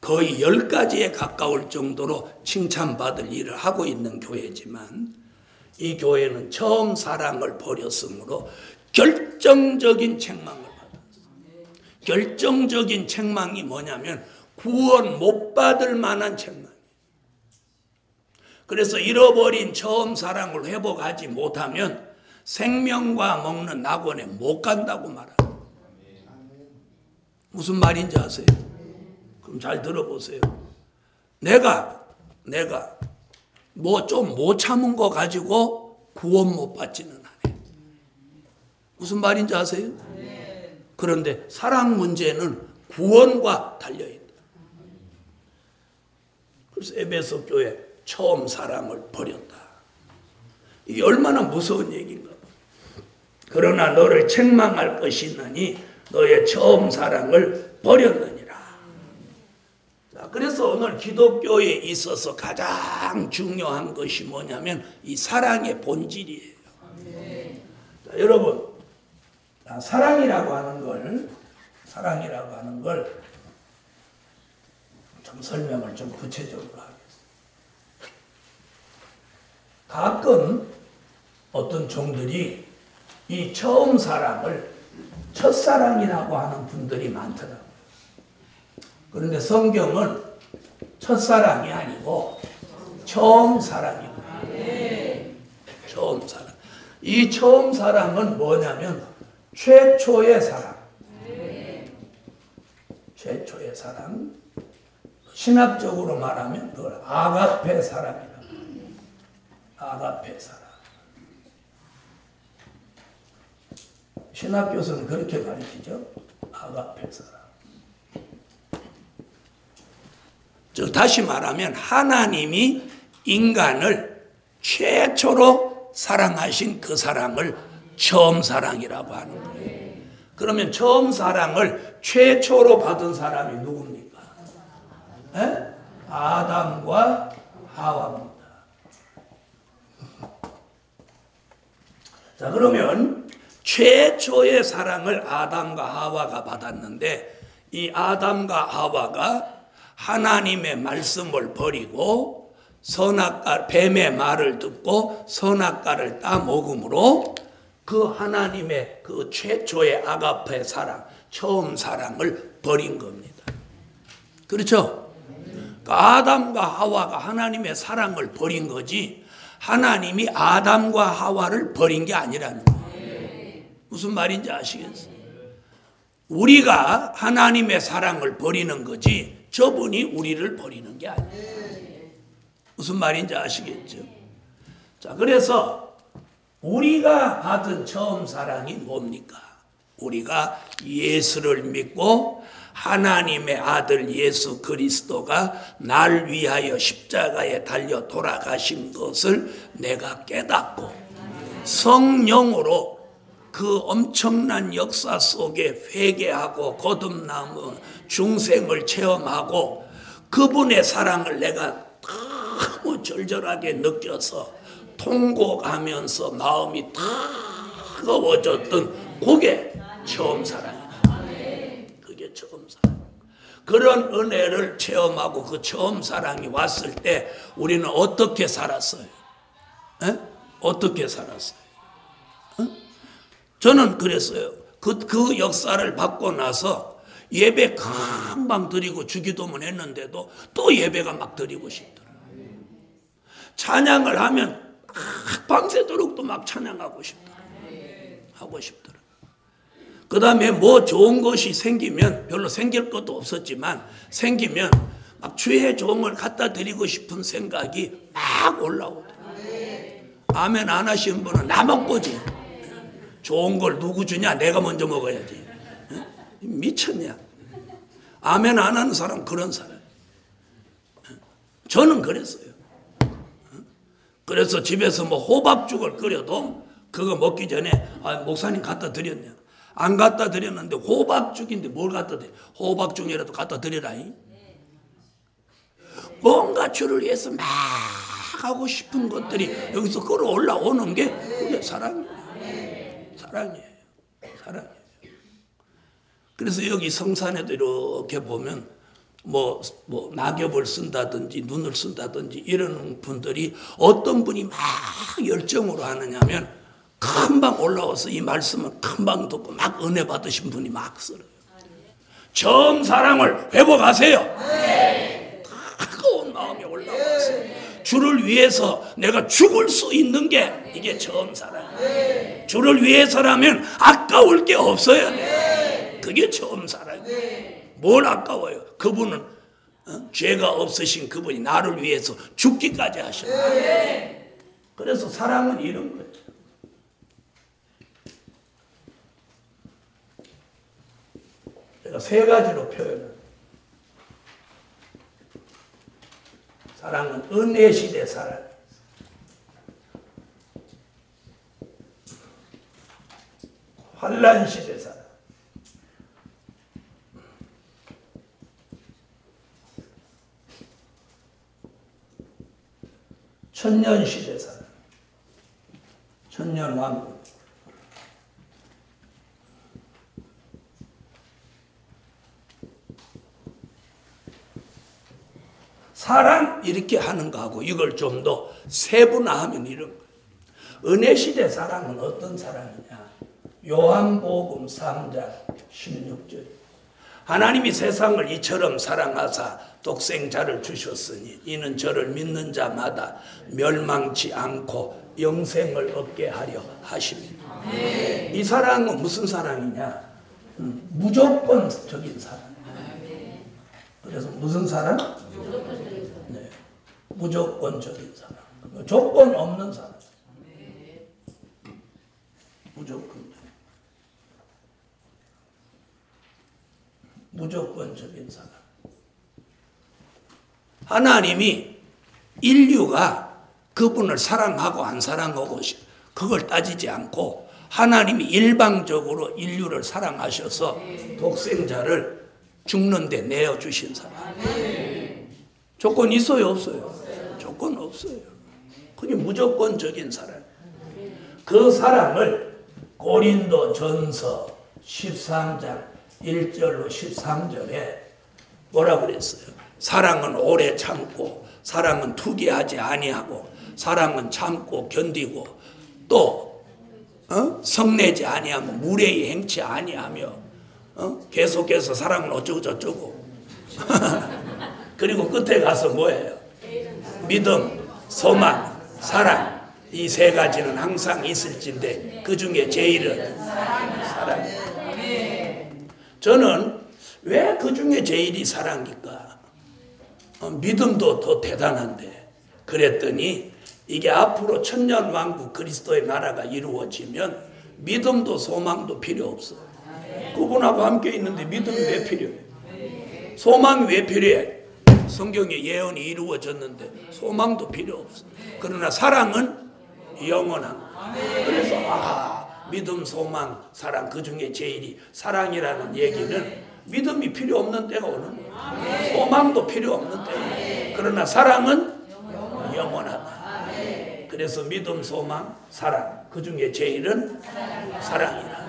거의 10가지에 가까울 정도로 칭찬받을 일을 하고 있는 교회지만 이 교회는 처음 사랑을 버렸으므로 결정적인 책망을 받았어요. 결정적인 책망이 뭐냐면 구원 못 받을 만한 책망이에요. 그래서 잃어버린 처음 사랑을 회복하지 못하면 생명과 먹는 낙원에 못 간다고 말합니다. 무슨 말인지 아세요? 그럼 잘 들어보세요. 내가 뭐 좀 못 참은 거 가지고 구원 못 받지는 않아요. 무슨 말인지 아세요? 그런데 사랑 문제는 구원과 달려있다. 그래서 에베소 교회 처음 사랑을 버렸다. 이게 얼마나 무서운 얘기인가. 그러나 너를 책망할 것이 있느니 너의 처음 사랑을 버렸느니라. 자, 그래서 오늘 기독교에 있어서 가장 중요한 것이 뭐냐면 이 사랑의 본질이에요. 자, 여러분, 사랑이라고 하는 걸 좀 설명을 좀 구체적으로 하겠습니다. 가끔 어떤 종들이 이 처음 사랑을 첫사랑이라고 하는 분들이 많더라고요. 그런데 성경은 첫사랑이 아니고 처음 사랑이고요. 처음 사랑. 이 처음 사랑은 뭐냐면 최초의 사랑. 최초의 사랑. 신학적으로 말하면 그걸 아가페 사랑이라고 합니다. 아가페 사랑. 신학 교수는 그렇게 가르치죠. 아가페 사랑. 즉 다시 말하면 하나님이 인간을 최초로 사랑하신 그 사랑을 처음 사랑이라고 하는 거예요. 그러면 처음 사랑을 최초로 받은 사람이 누굽니까? 에? 아담과 하와입니다. 자, 그러면 최초의 사랑을 아담과 하와가 받았는데 이 아담과 하와가 하나님의 말씀을 버리고 뱀의 말을 듣고 선악과를 따먹음으로 그 하나님의 그 최초의 아가페 사랑, 처음 사랑을 버린 겁니다. 그렇죠? 아담과 하와가 하나님의 사랑을 버린 거지 하나님이 아담과 하와를 버린 게 아니라는 거예요. 무슨 말인지 아시겠어요? 우리가 하나님의 사랑을 버리는 거지 저분이 우리를 버리는 게 아니에요. 무슨 말인지 아시겠죠? 자, 그래서 우리가 받은 처음 사랑이 뭡니까? 우리가 예수를 믿고 하나님의 아들 예수 그리스도가 날 위하여 십자가에 달려 돌아가신 것을 내가 깨닫고 성령으로 그 엄청난 역사 속에 회개하고 거듭남은 중생을 체험하고 그분의 사랑을 내가 너무 절절하게 느껴서 통곡하면서 마음이 뜨거워졌던 그게 처음 사랑이다. 그게 처음 사랑. 그런 은혜를 체험하고 그 처음 사랑이 왔을 때 우리는 어떻게 살았어요? 에? 어떻게 살았어요? 저는 그랬어요. 그 역사를 받고 나서 예배 금방 드리고 주기도문 했는데도 또 예배가 막 드리고 싶더라고요. 찬양을 하면 밤새도록 또 막 찬양하고 싶더라고요. 하고 싶더라고요. 그 다음에 뭐 좋은 것이 생기면 별로 생길 것도 없었지만 생기면 막 주의 종을 갖다 드리고 싶은 생각이 막 올라오더라고요. 아멘 안 하시는 분은 나 먹고지. 좋은 걸 누구 주냐? 내가 먼저 먹어야지. 미쳤냐? 아멘 안 하는 사람 그런 사람. 저는 그랬어요. 그래서 집에서 뭐 호박죽을 끓여도 그거 먹기 전에 목사님 갖다 드렸냐? 안 갖다 드렸는데 호박죽인데 뭘 갖다 드려? 호박죽이라도 갖다 드리라. 뭔가 주를 위해서 막 하고 싶은 것들이 여기서 끌어올라오는 게 그게 사랑이에요. 사랑이에요. 사랑이에요. 그래서 여기 성산에도 이렇게 보면 뭐 낙엽을 쓴다든지 눈을 쓴다든지 이런 분들이 어떤 분이 막 열정으로 하느냐면 금방 올라와서 이 말씀을 금방 듣고 막 은혜 받으신 분이 막 쓰러요. 처음 사랑을 회복하세요. 뜨거운 마음이 올라와서 주를 위해서 내가 죽을 수 있는 게 이게 처음 사랑이에요. 주를 위해서라면 아까울 게 없어요. 그게 처음 사랑이에요. 뭘 아까워요? 그분은 죄가 없으신 그분이 나를 위해서 죽기까지 하셨어요. 그래서 사랑은 이런 거예요. 제가 세 가지로 표현을. 사랑은 은혜 시대 사랑. 환란 시대 사랑. 천년 시대 사랑. 천년 왕국. 사랑 이렇게 하는 거하고 이걸 좀 더 세분화하면 이런 거예요. 은혜 시대 사랑은 어떤 사랑이냐? 요한복음 3장 16절. 하나님이 세상을 이처럼 사랑하사 독생자를 주셨으니 이는 저를 믿는 자마다 멸망치 않고 영생을 얻게 하려 하십니다. 이 사랑은 무슨 사랑이냐? 무조건적인 사랑. 그래서 무슨 사랑? 네. 무조건적인 사랑. 조건 없는 사랑. 무조건적인 사랑. 하나님이 인류가 그분을 사랑하고 안 사랑하고 그걸 따지지 않고 하나님이 일방적으로 인류를 사랑하셔서 독생자를 죽는데 내어주신 사랑. 조건 있어요, 없어요? 조건 없어요. 그게 무조건적인 사랑. 그 사랑을 고린도 전서 13장 1절로 13절에 뭐라고 그랬어요? 사랑은 오래 참고, 사랑은 투기하지 아니하고, 사랑은 참고 견디고, 또 성내지 아니하며 무례히 행치 아니하며, 계속해서 사랑은 어쩌고 저쩌고. 그리고 끝에 가서 뭐예요? 믿음, 소망, 사랑. 이 세 가지는 항상 있을진데 그 중에 제일은 사랑이에요. 저는 왜 그 중에 제일이 사랑일까? 믿음도 더 대단한데 그랬더니 이게 앞으로 천년왕국 그리스도의 나라가 이루어지면 믿음도 소망도 필요 없어요. 그분하고 함께 있는데 믿음이 왜 필요해? 소망이 왜 필요해? 성경에 예언이 이루어졌는데 소망도 필요 없어. 그러나 사랑은 영원한. 그래서 믿음, 소망, 사랑 그 중에 제일이 사랑이라는 얘기는 믿음이 필요 없는 때가 오는 거예요. 소망도 필요 없는 때예요. 그러나 사랑은 영원하다. 그래서 믿음, 소망, 사랑 그 중에 제일은 사랑이라.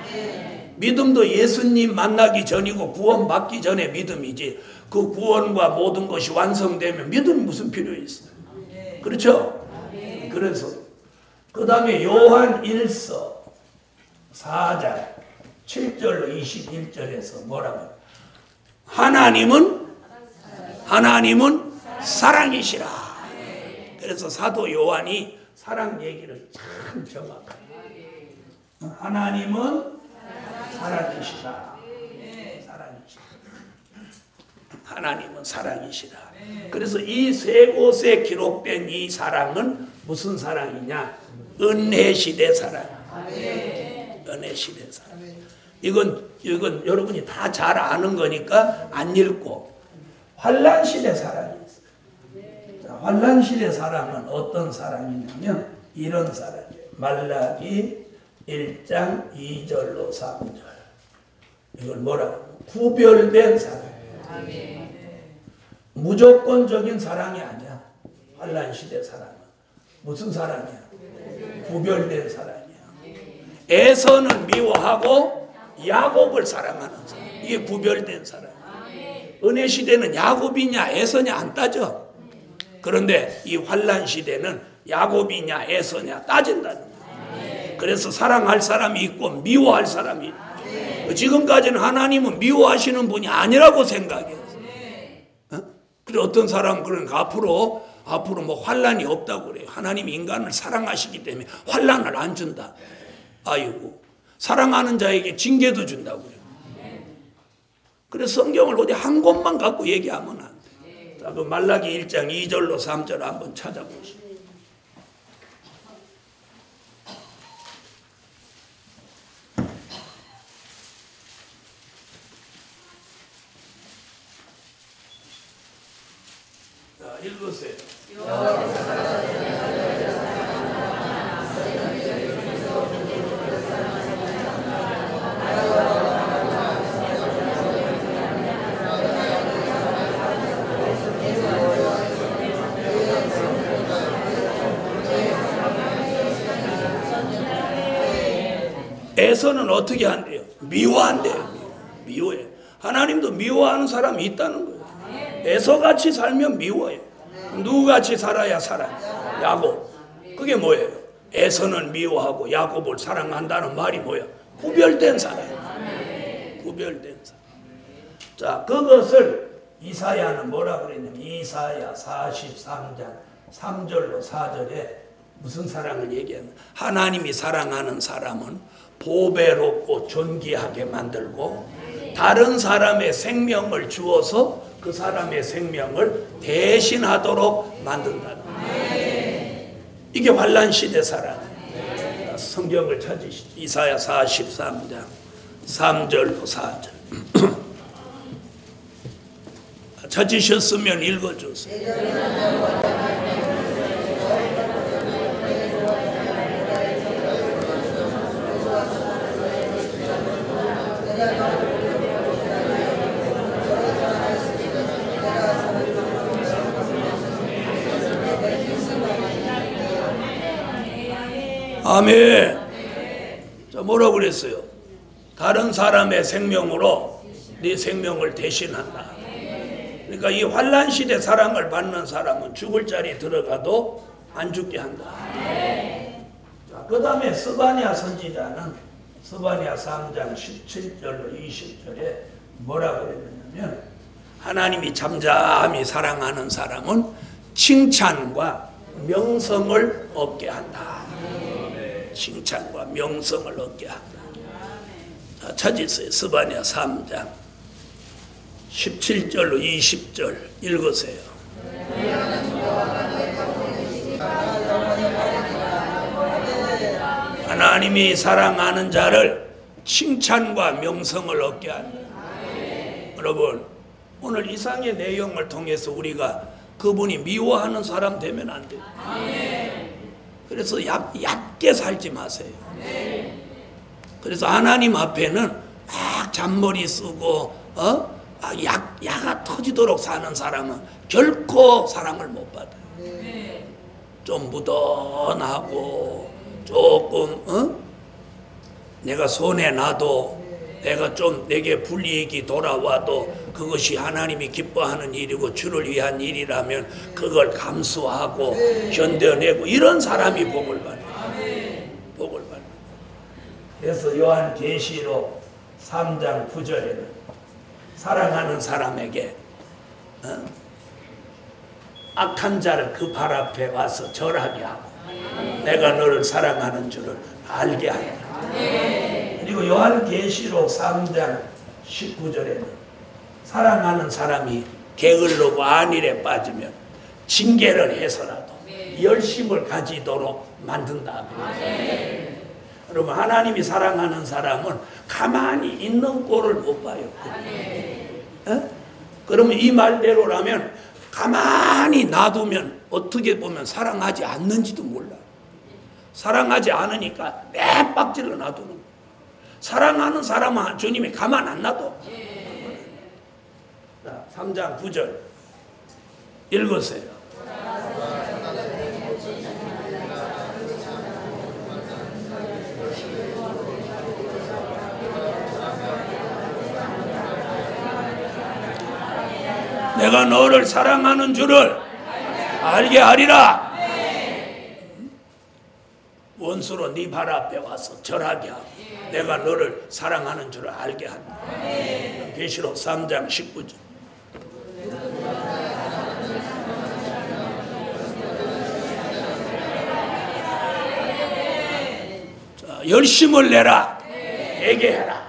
믿음도 예수님 만나기 전이고 구원받기 전에 믿음이지 그 구원과 모든 것이 완성되면 믿음이 무슨 필요 있어요? 그렇죠? 그래서 그 다음에 요한 1서 4장 7절로 21절에서 뭐라고? 하나님은 사랑이시라. 그래서 사도 요한이 사랑 얘기를 참 정확하게. 하나님은 사랑이시라. 하나님은 사랑이시라. 그래서 이 세 곳에 기록된 이 사랑은 무슨 사랑이냐? 은혜 시대 사랑. 은혜 시대 사랑. 이건 여러분이 다 잘 아는 거니까 안 읽고 환란 시대 사랑이 있어요. 환란 시대 사랑은 어떤 사랑이냐면 이런 사랑이에요. 말라기 1장 2절로 3절. 이걸 뭐라고? 구별된 사랑. 무조건적인 사랑이 아니야. 환란 시대 사랑은 무슨 사랑이야? 구별된 사랑이야. 에서는 미워하고 야곱을 사랑하는 사랑. 이게 구별된 사랑. 은혜 시대는 야곱이냐 에서냐 안 따져. 그런데 이 환란 시대는 야곱이냐 에서냐 따진다는 거야. 그래서 사랑할 사람이 있고 미워할 사람이 있고. 지금까지는 하나님은 미워하시는 분이 아니라고 생각해요. 그래 어떤 사람은 그러니까 앞으로 뭐 환란이 없다고 그래요. 하나님이 인간을 사랑하시기 때문에 환란을 안 준다. 아이고 사랑하는 자에게 징계도 준다고 그래요. 그래서 성경을 어디 한 곳만 갖고 얘기하면 안 돼. 자, 그 말라기 1장 2절로 3절 한번 찾아보시죠. 자, 읽으세요. 에서는 어떻게 한대요? 미워한대요. 미워해. 하나님도 미워하는 사람이 있다는 거예요. 에서같이 살면 미워해요. 누구같이 살아야 살아요? 야곱. 그게 뭐예요? 에서는 미워하고 야곱을 사랑한다는 말이 뭐야? 구별된 사람. 구별된 사람. 자, 그것을 이사야는 뭐라 그랬냐면 이사야 43장 3절로 4절에 무슨 사랑을 얘기하는? 하나님이 사랑하는 사람은 보배롭고 존귀하게 만들고 다른 사람의 생명을 주어서 그 사람의 생명을 대신하도록 만든다. 이게 환난시대 사랑. 성경을 찾으시죠. 이사야 43장 3절로 4절. 찾으셨으면 읽어주세요. 아멘. 자, 뭐라고 그랬어요? 다른 사람의 생명으로 네 생명을 대신한다. 그러니까 이 환난시대 사랑을 받는 사람은 죽을 자리에 들어가도 안 죽게 한다. 자, 그 다음에 스바냐 선지자는 스바냐 3장 17절로 20절에 뭐라고 그랬냐면 하나님이 잠잠히 사랑하는 사람은 칭찬과 명성을 얻게 한다. 칭찬과 명성을 얻게 한다. 자, 찾으세요. 스바냐 3장 17절로 20절 읽으세요. 하나님이 사랑하는 자를 칭찬과 명성을 얻게 한다. 여러분, 오늘 이상의 내용을 통해서 우리가 그분이 미워하는 사람 되면 안 돼요. 그래서 얕게 살지 마세요. 그래서 하나님 앞에는 막 잔머리 쓰고 야가 터지도록 사는 사람은 결코 사랑을 못 받아요. 좀 무던하고 조금 내가 손해 나도 내가 좀 내게 불이익이 돌아와도 그것이 하나님이 기뻐하는 일이고 주를 위한 일이라면 그걸 감수하고 견뎌내고 이런 사람이 복을 받아요. 복을 받아요. 그래서 요한계시록 3장 9절에는 사랑하는 사람에게 악한 자를 그 발 앞에 와서 절하게 하고 내가 너를 사랑하는 줄을 알게 한다. 그리고 요한계시록 3장 19절에는 사랑하는 사람이 게을르고 안일에 빠지면 징계를 해서라도 열심을 가지도록 만든다. 여러분, 하나님이 사랑하는 사람은 가만히 있는 꼴을 못 봐요. 그러면 이 말대로라면 가만히 놔두면 어떻게 보면 사랑하지 않는지도 몰라. 사랑하지 않으니까 빽박질러 놔두는 거예요. 사랑하는 사람은 주님이 가만 안 놔둬. 자, 3장 9절 읽으세요. 내가 너를 사랑하는 줄을 알게 하리라. 원수로 네 발 앞에 와서 절하게 하고 내가 너를 사랑하는 줄을 알게 한다. 계시록 3장 19절. 자, 열심을 내라. 내게 해라.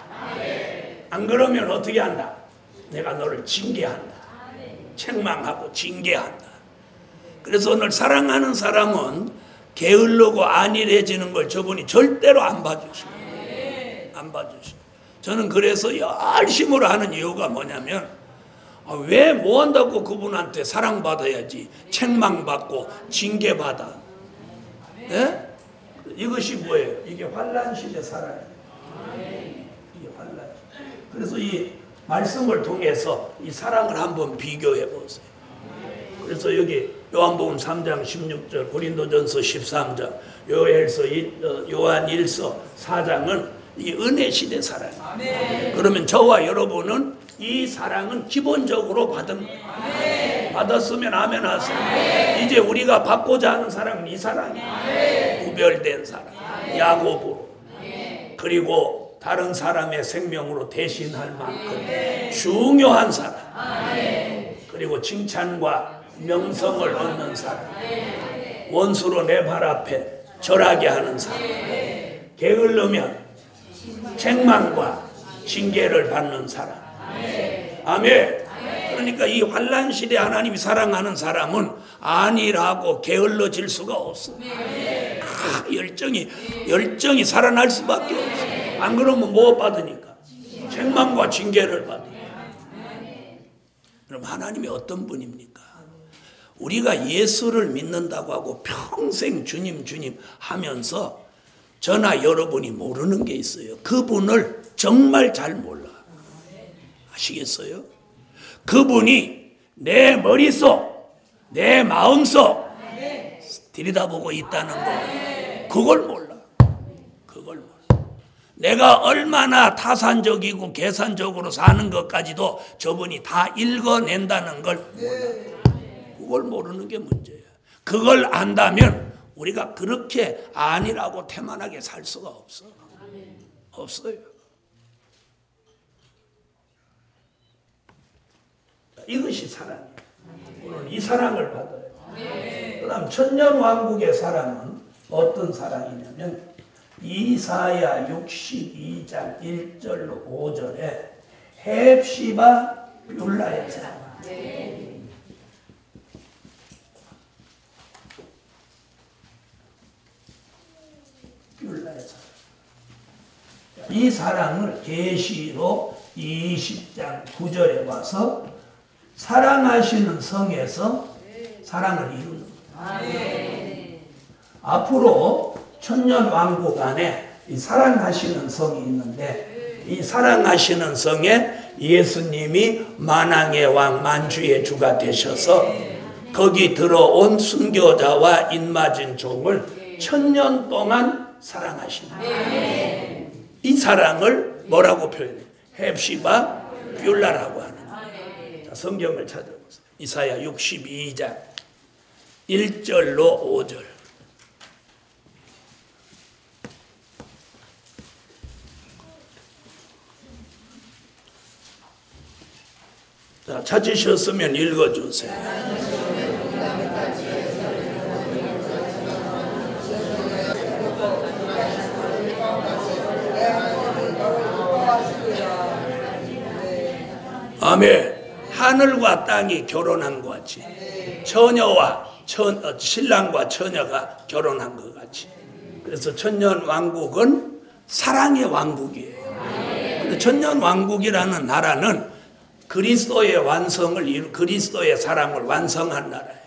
안 그러면 어떻게 한다? 내가 너를 징계한다. 책망하고 징계한다. 그래서 오늘 사랑하는 사람은 게을르고 안일해지는 걸 저분이 절대로 안 봐주시고 안 봐주시고 저는 그래서 열심으로 하는 이유가 뭐냐면 왜 뭐한다고 그분한테 사랑받아야지 책망받고 징계받아. 네? 이것이 뭐예요? 이게 환난시대 사랑이에요. 이게 환난시대. 그래서 이 말씀을 통해서 이 사랑을 한번 비교해 보세요. 그래서 여기 요한복음 3장 16절, 고린도전서 13장, 요한일서 4장은 이 은혜 시대 사랑. 그러면 저와 여러분은 이 사랑은 기본적으로 받은 거예요. 받았으면 아멘 하세요. 이제 우리가 받고자 하는 사랑은 이 사랑이에요. 구별된 사랑, 야고보로, 그리고 다른 사람의 생명으로 대신할 만큼 중요한 사랑, 그리고 칭찬과 명성을 얻는 사랑, 원수로 내 발 앞에 절하게 하는 사랑, 게을르면 책망과 징계를 받는 사람. 아멘. 그러니까 이 환난 시대 하나님이 사랑하는 사람은 아니라고 게을러질 수가 없어. 열정이 살아날 수밖에 없어. 안 그러면 뭐 받으니까? 책망과 징계를 받으니까. 그럼 하나님이 어떤 분입니까? 우리가 예수를 믿는다고 하고 평생 주님 하면서 저나 여러분이 모르는 게 있어요. 그분을 정말 잘 몰라. 아시겠어요? 그분이 내 머릿속, 내 마음속 들여다보고 있다는 거. 그걸 몰라. 내가 얼마나 타산적이고 계산적으로 사는 것까지도 저분이 다 읽어낸다는 걸 몰라. 그걸 모르는 게 문제야. 그걸 안다면 우리가 그렇게 아니라고 태만하게 살 수가 없어. 없어요. 이것이 사랑이에요. 오늘 이 사랑을 받아요. 그 다음 천년왕국의 사랑은 어떤 사랑이냐면 이사야 62장 1절로 5절에 헵시바 율라의 사랑. 이 사랑을 계시록 20장 9절에 와서 사랑하시는 성에서 사랑을 이루는 거예요. 앞으로 천년왕국 안에 이 사랑하시는 성이 있는데 이 사랑하시는 성에 예수님이 만왕의 왕 만주의 주가 되셔서 거기 들어온 순교자와 인맞은 종을 1000년 동안 사랑하시는 거예요. 이 사랑을 뭐라고 표현해요? 헵시바 뷸라라고 하는 거예요. 자, 성경을 찾아보세요. 이사야 62장 1절로 5절. 자, 찾으셨으면 읽어주세요. 아멘. 하늘과 땅이 결혼한 것 같이 처녀와 신랑과 처녀가 결혼한 것 같이. 그래서 천년왕국은 사랑의 왕국이에요. 근데 천년왕국이라는 나라는 그리스도의 완성을 그리스도의 사랑을 완성한 나라예요.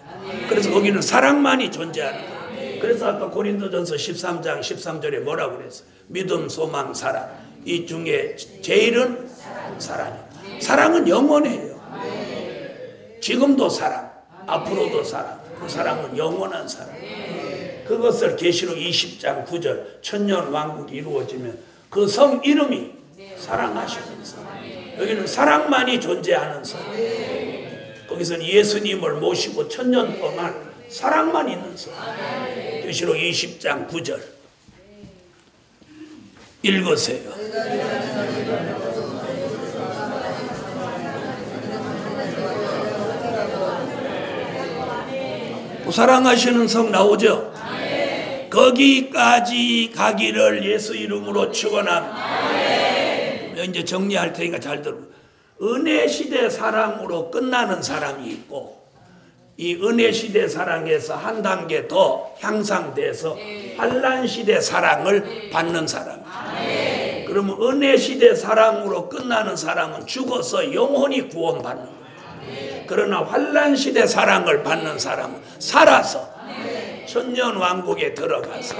그래서 거기는 사랑만이 존재하는 거예요. 그래서 아까 고린도전서 13장 13절에 뭐라고 그랬어요? 믿음, 소망, 사랑. 이 중에 제일은 사랑이에요. 사랑은 영원해요. 지금도 사랑, 앞으로도 사랑. 그 사랑은 영원한 사랑. 그것을 계시록 20장 9절 천년왕국이 이루어지면 그 성 이름이 사랑하시는 성. 여기는 사랑만이 존재하는 성. 거기서는 예수님을 모시고 1000년 동안 사랑만 있는 성. 계시록 20장 9절 읽으세요. 사랑하시는 성 나오죠? 거기까지 가기를 예수 이름으로 축원합니다. 이제 정리할 테니까 잘 들어. 은혜 시대 사랑으로 끝나는 사람이 있고 이 은혜 시대 사랑에서 한 단계 더 향상돼서 환난 시대 사랑을 받는 사람. 그러면 은혜 시대 사랑으로 끝나는 사람은 죽어서 영혼이 구원받는 거예요. 그러나 환난 시대 사랑을 받는 사람은 살아서 천년왕국에 들어가서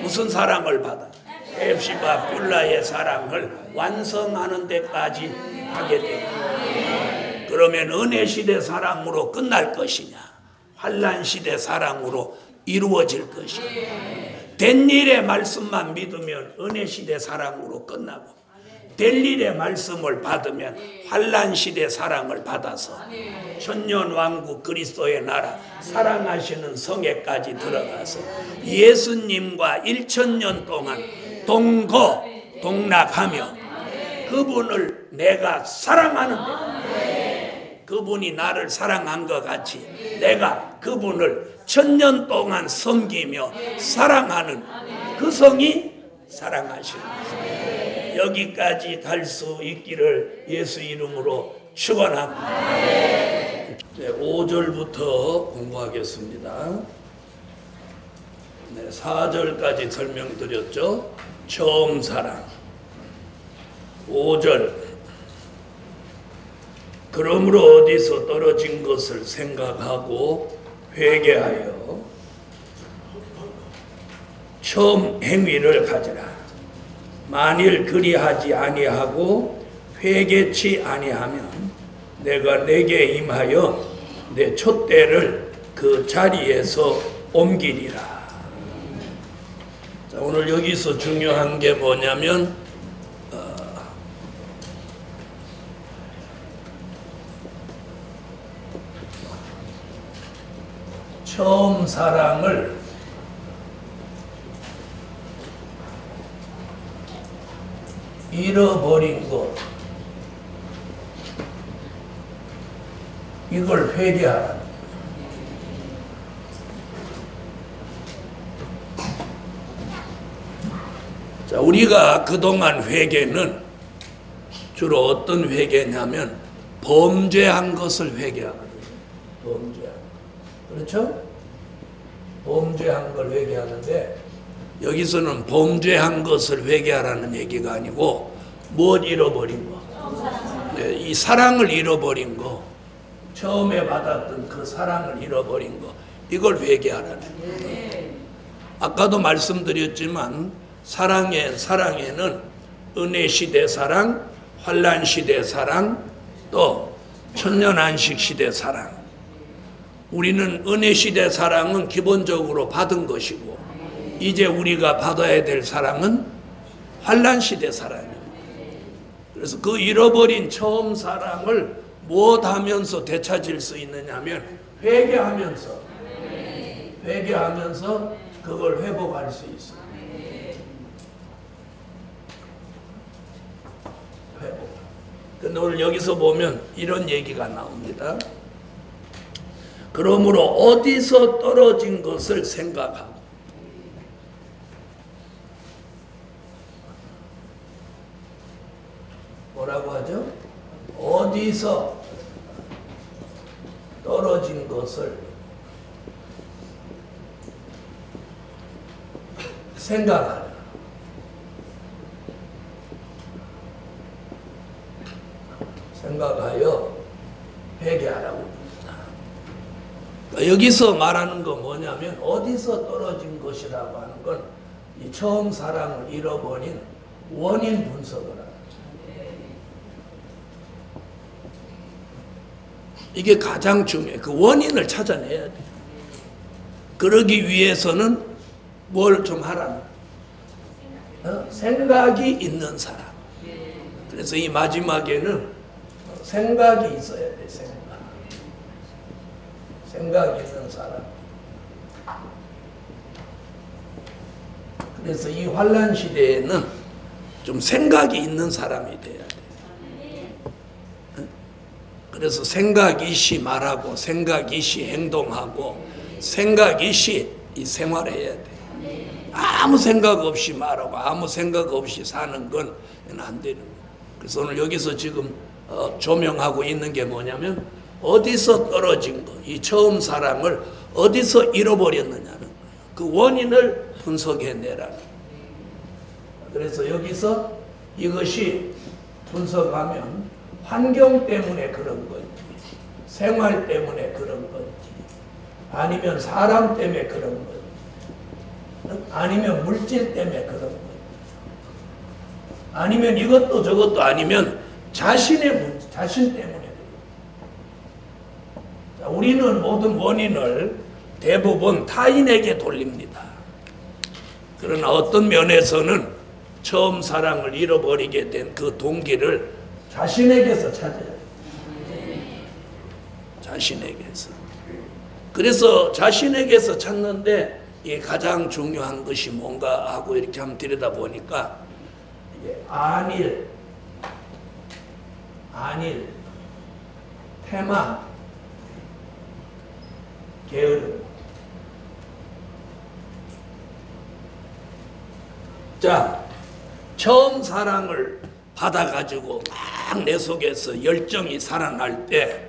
무슨 사랑을 받아? 헵시바 뷸라의 사랑을 완성하는 데까지 하게 됩니다. 그러면 은혜 시대 사랑으로 끝날 것이냐? 환난 시대 사랑으로 이루어질 것이냐? 된 일의 말씀만 믿으면 은혜 시대 사랑으로 끝나고, 될 일의 말씀을 받으면 환난 시대 사랑을 받아서 천년 왕국 그리스도의 나라 사랑하시는 성에까지 들어가서 예수님과 1000년 동안 동거동락하며 그분을 내가 사랑하는데, 그분이 나를 사랑한 것 같이 내가 그분을 1000년 동안 섬기며 사랑하는 그 성이 사랑하시는 성. 여기까지 갈 수 있기를 예수 이름으로 축원합니다. 네, 5절부터 공부하겠습니다. 네, 4절까지 설명드렸죠. 처음 사랑. 5절. 그러므로 어디서 떨어진 것을 생각하고 회개하여 처음 행위를 가지라. 만일 그리하지 아니하고 회개치 아니하면 내가 내게 임하여 내 촛대를 그 자리에서 옮기리라. 자, 오늘 여기서 중요한 게 뭐냐면 처음 사랑을 잃어버린 것, 이걸 회개하라. 자, 우리가 그동안 회개는 주로 어떤 회개냐면 범죄한 것을 회개하거든요. 범죄한 것. 그렇죠? 범죄한 걸 회개하는데 여기서는 범죄한 것을 회개하라는 얘기가 아니고 무엇 잃어버린 거? 네, 이 사랑을 잃어버린 거, 처음에 받았던 그 사랑을 잃어버린 거, 이걸 회개하라는 거예요. 아까도 말씀드렸지만 사랑에는 은혜 시대 사랑, 환난 시대 사랑, 또 천년 안식 시대 사랑. 우리는 은혜 시대 사랑은 기본적으로 받은 것이고, 이제 우리가 받아야 될 사랑은 환난 시대 사랑입니다. 그래서 그 잃어버린 처음 사랑을 무엇하면서 되찾을 수 있느냐면 회개하면서 그걸 회복할 수 있어요. 회복. 근데 오늘 여기서 보면 이런 얘기가 나옵니다. 그러므로 어디서 떨어진 것을 생각하고, 뭐라고 하죠? 어디서 떨어진 것을 생각하라. 생각하여 회개하라고 합니다. 여기서 말하는 건 뭐냐면 어디서 떨어진 것이라고 하는 건 이 처음 사랑을 잃어버린 원인 분석을 하는 거예요. 이게 가장 중요해요. 그 원인을 찾아내야 돼요. 그러기 위해서는 뭘 좀 하라는 거예요. 생각이 있는 사람. 그래서 이 마지막에는 생각이 있어야 돼. 생각이 있는 사람. 그래서 이 환난 시대에는 좀 생각이 있는 사람이 돼야 돼. 그래서 생각이시 말하고 생각이시 행동하고 생각이시 이 생활해야 돼. 아무 생각 없이 말하고 아무 생각 없이 사는 건 안 되는 거예요. 그래서 오늘 여기서 지금 조명하고 있는 게 뭐냐면 어디서 떨어진 거, 이 처음 사랑을 어디서 잃어버렸느냐는 거예요. 그 원인을 분석해내라는 거예요. 그래서 여기서 이것이 분석하면 환경 때문에 그런 건지, 생활 때문에 그런 건지, 아니면 사람 때문에 그런 건지, 아니면 물질 때문에 그런 건지, 아니면 이것도 저것도 아니면 자신의 문제, 자신 때문에. 자, 우리는 모든 원인을 대부분 타인에게 돌립니다. 그러나 어떤 면에서는 처음 사랑을 잃어버리게 된 그 동기를 자신에게서 찾아야 돼요. 자신에게서. 그래서 자신에게서 찾는데 이게 가장 중요한 것이 뭔가 하고 이렇게 한번 들여다보니까 이게 안일, 태만, 게으름. 자, 처음 사랑을 받아가지고 막 내 속에서 열정이 살아날 때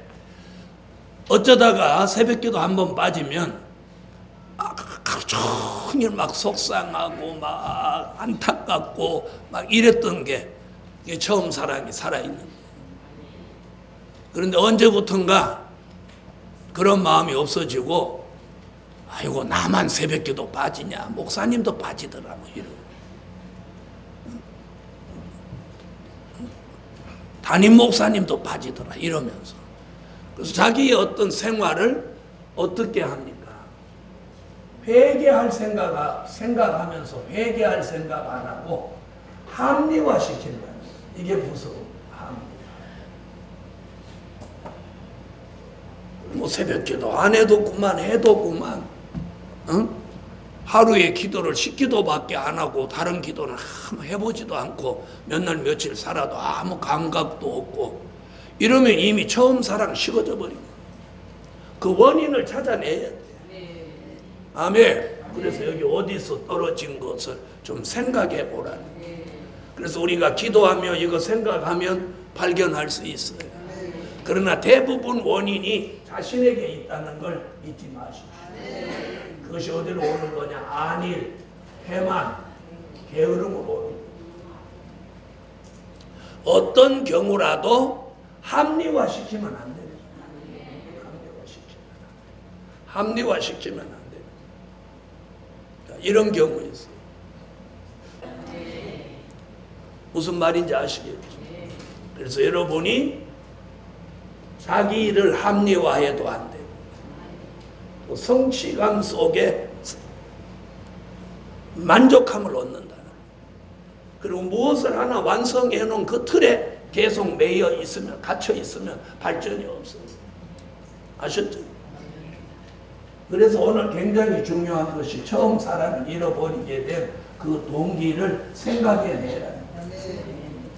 어쩌다가 새벽기도 한번 빠지면 하루 종일 막 속상하고 막 안타깝고 막 이랬던 게 이게 처음 사랑이 살아있는 거예요. 그런데 언제부턴가 그런 마음이 없어지고 아이고 나만 새벽기도 빠지냐 목사님도 빠지더라 뭐 이러고 담임 목사님도 빠지더라 이러면서 그래서 자기의 어떤 생활을 어떻게 합니까? 회개할 생각하면서 회개할 생각 안 하고 합리화시킨다. 이게 무서워. 뭐 새벽기도 안 해도 그만 해도 그만. 응? 하루에 기도를 10기도밖에 안 하고 다른 기도는 아무 해보지도 않고 몇 날 며칠 살아도 아무 감각도 없고 이러면 이미 처음 사랑 식어져 버린 거예요. 그 원인을 찾아내야 돼. 아멘. 그래서 여기 어디서 떨어진 것을 좀 생각해 보라는 거예요. 그래서 우리가 기도하며 이거 생각하면 발견할 수 있어요. 그러나 대부분 원인이 자신에게 있다는 걸 잊지 마십시오. 그것이 어디로 오는 거냐? 안일, 태만, 게으름으로 오는 거예요. 어떤 경우라도 합리화시키면 안 됩니다. 합리화시키면 안 됩니다. 이런 경우 있어요. 무슨 말인지 아시겠죠? 그래서 여러분이 자기 일을 합리화해도 안 돼요. 또 성취감 속에 만족함을 얻는다. 그리고 무엇을 하나 완성해 놓은 그 틀에 계속 매여 있으면, 갇혀 있으면 발전이 없어요. 아셨죠? 그래서 오늘 굉장히 중요한 것이 처음 사랑을 잃어버리게 된 그 동기를 생각해내라는 거예요.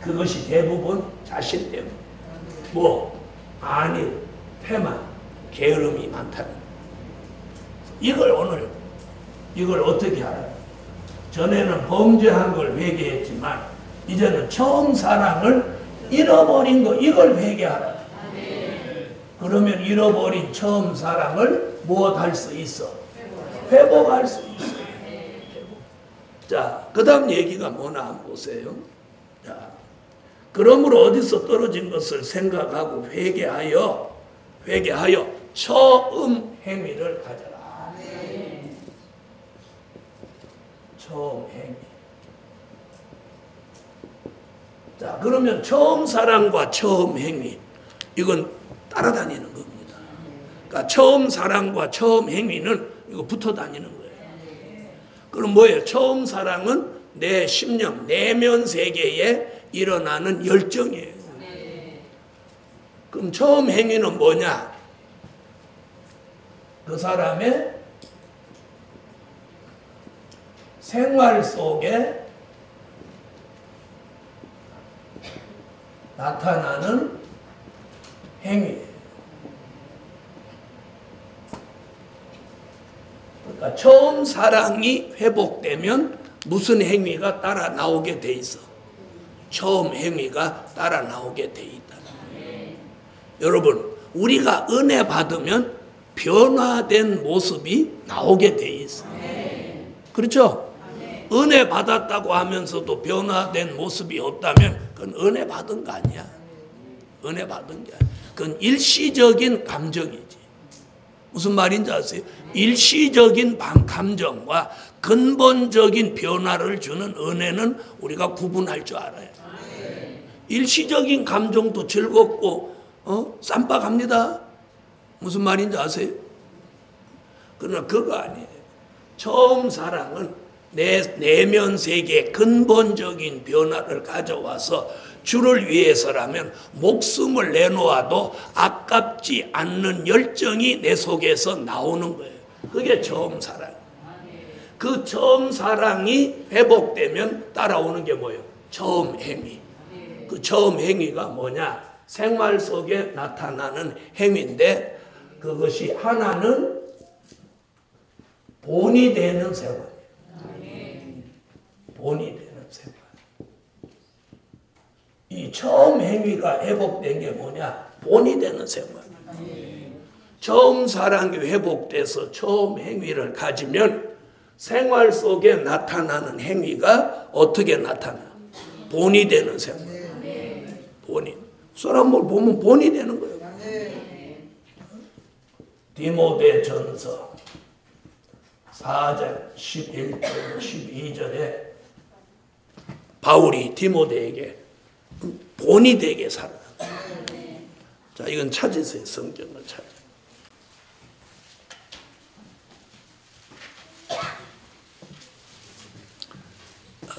그것이 대부분 자신 때문에. 뭐 안일, 태만, 게으름이 많다는 거예요. 이걸 어떻게 알아요? 전에는 범죄한 걸 회개했지만 이제는 처음 사랑을 잃어버린 거 이걸 회개하라. 그러면 잃어버린 처음 사랑을 무엇할 수 있어? 회복할 수 있어. 자, 그 다음 얘기가 뭐나 한번 보세요. 자, 그러므로 어디서 떨어진 것을 생각하고 회개하여 처음 행위를 가져라. 처음 행위. 자, 그러면 처음 사랑과 처음 행위 이건 따라다니는 겁니다. 그러니까 처음 사랑과 처음 행위는 이거 붙어 다니는 거예요. 그럼 뭐예요? 처음 사랑은 내 심령, 내면 세계에 일어나는 열정이에요. 그럼 처음 행위는 뭐냐? 그 사람의 생활 속에 나타나는 행위예요. 그러니까 처음 사랑이 회복되면 무슨 행위가 따라 나오게 돼 있어? 처음 행위가 따라 나오게 돼 있다. 여러분, 우리가 은혜 받으면 변화된 모습이 나오게 돼 있어. 그렇죠? 은혜 받았다고 하면서도 변화된 모습이 없다면 그건 은혜 받은 거 아니야. 은혜 받은 게 아니야. 그건 일시적인 감정이지. 무슨 말인지 아세요? 일시적인 감정과 근본적인 변화를 주는 은혜는 우리가 구분할 줄 알아요. 일시적인 감정도 즐겁고 쌈박합니다. 무슨 말인지 아세요? 그러나 그거 아니에요. 처음 사랑은 내 내면 세계에 근본적인 변화를 가져와서 주를 위해서라면 목숨을 내놓아도 아깝지 않는 열정이 내 속에서 나오는 거예요. 그게 처음 사랑. 그 처음 사랑이 회복되면 따라오는 게 뭐예요? 처음 행위. 그 처음 행위가 뭐냐? 생활 속에 나타나는 행위인데 그것이 하나는 본이 되는 생활이에요. 본이 되는 생활. 이 처음 행위가 회복된 게 뭐냐? 본이 되는 생활. 처음 사랑이 회복돼서 처음 행위를 가지면 생활 속에 나타나는 행위가 어떻게 나타나? 본이 되는 생활. 본이. 사람을 보면 본이 되는 거예요. 디모데전서 4장 11절 12절에 바울이 디모데에게 본이 되게 살아라. 자, 이건 찾으세요. 성경을 찾아.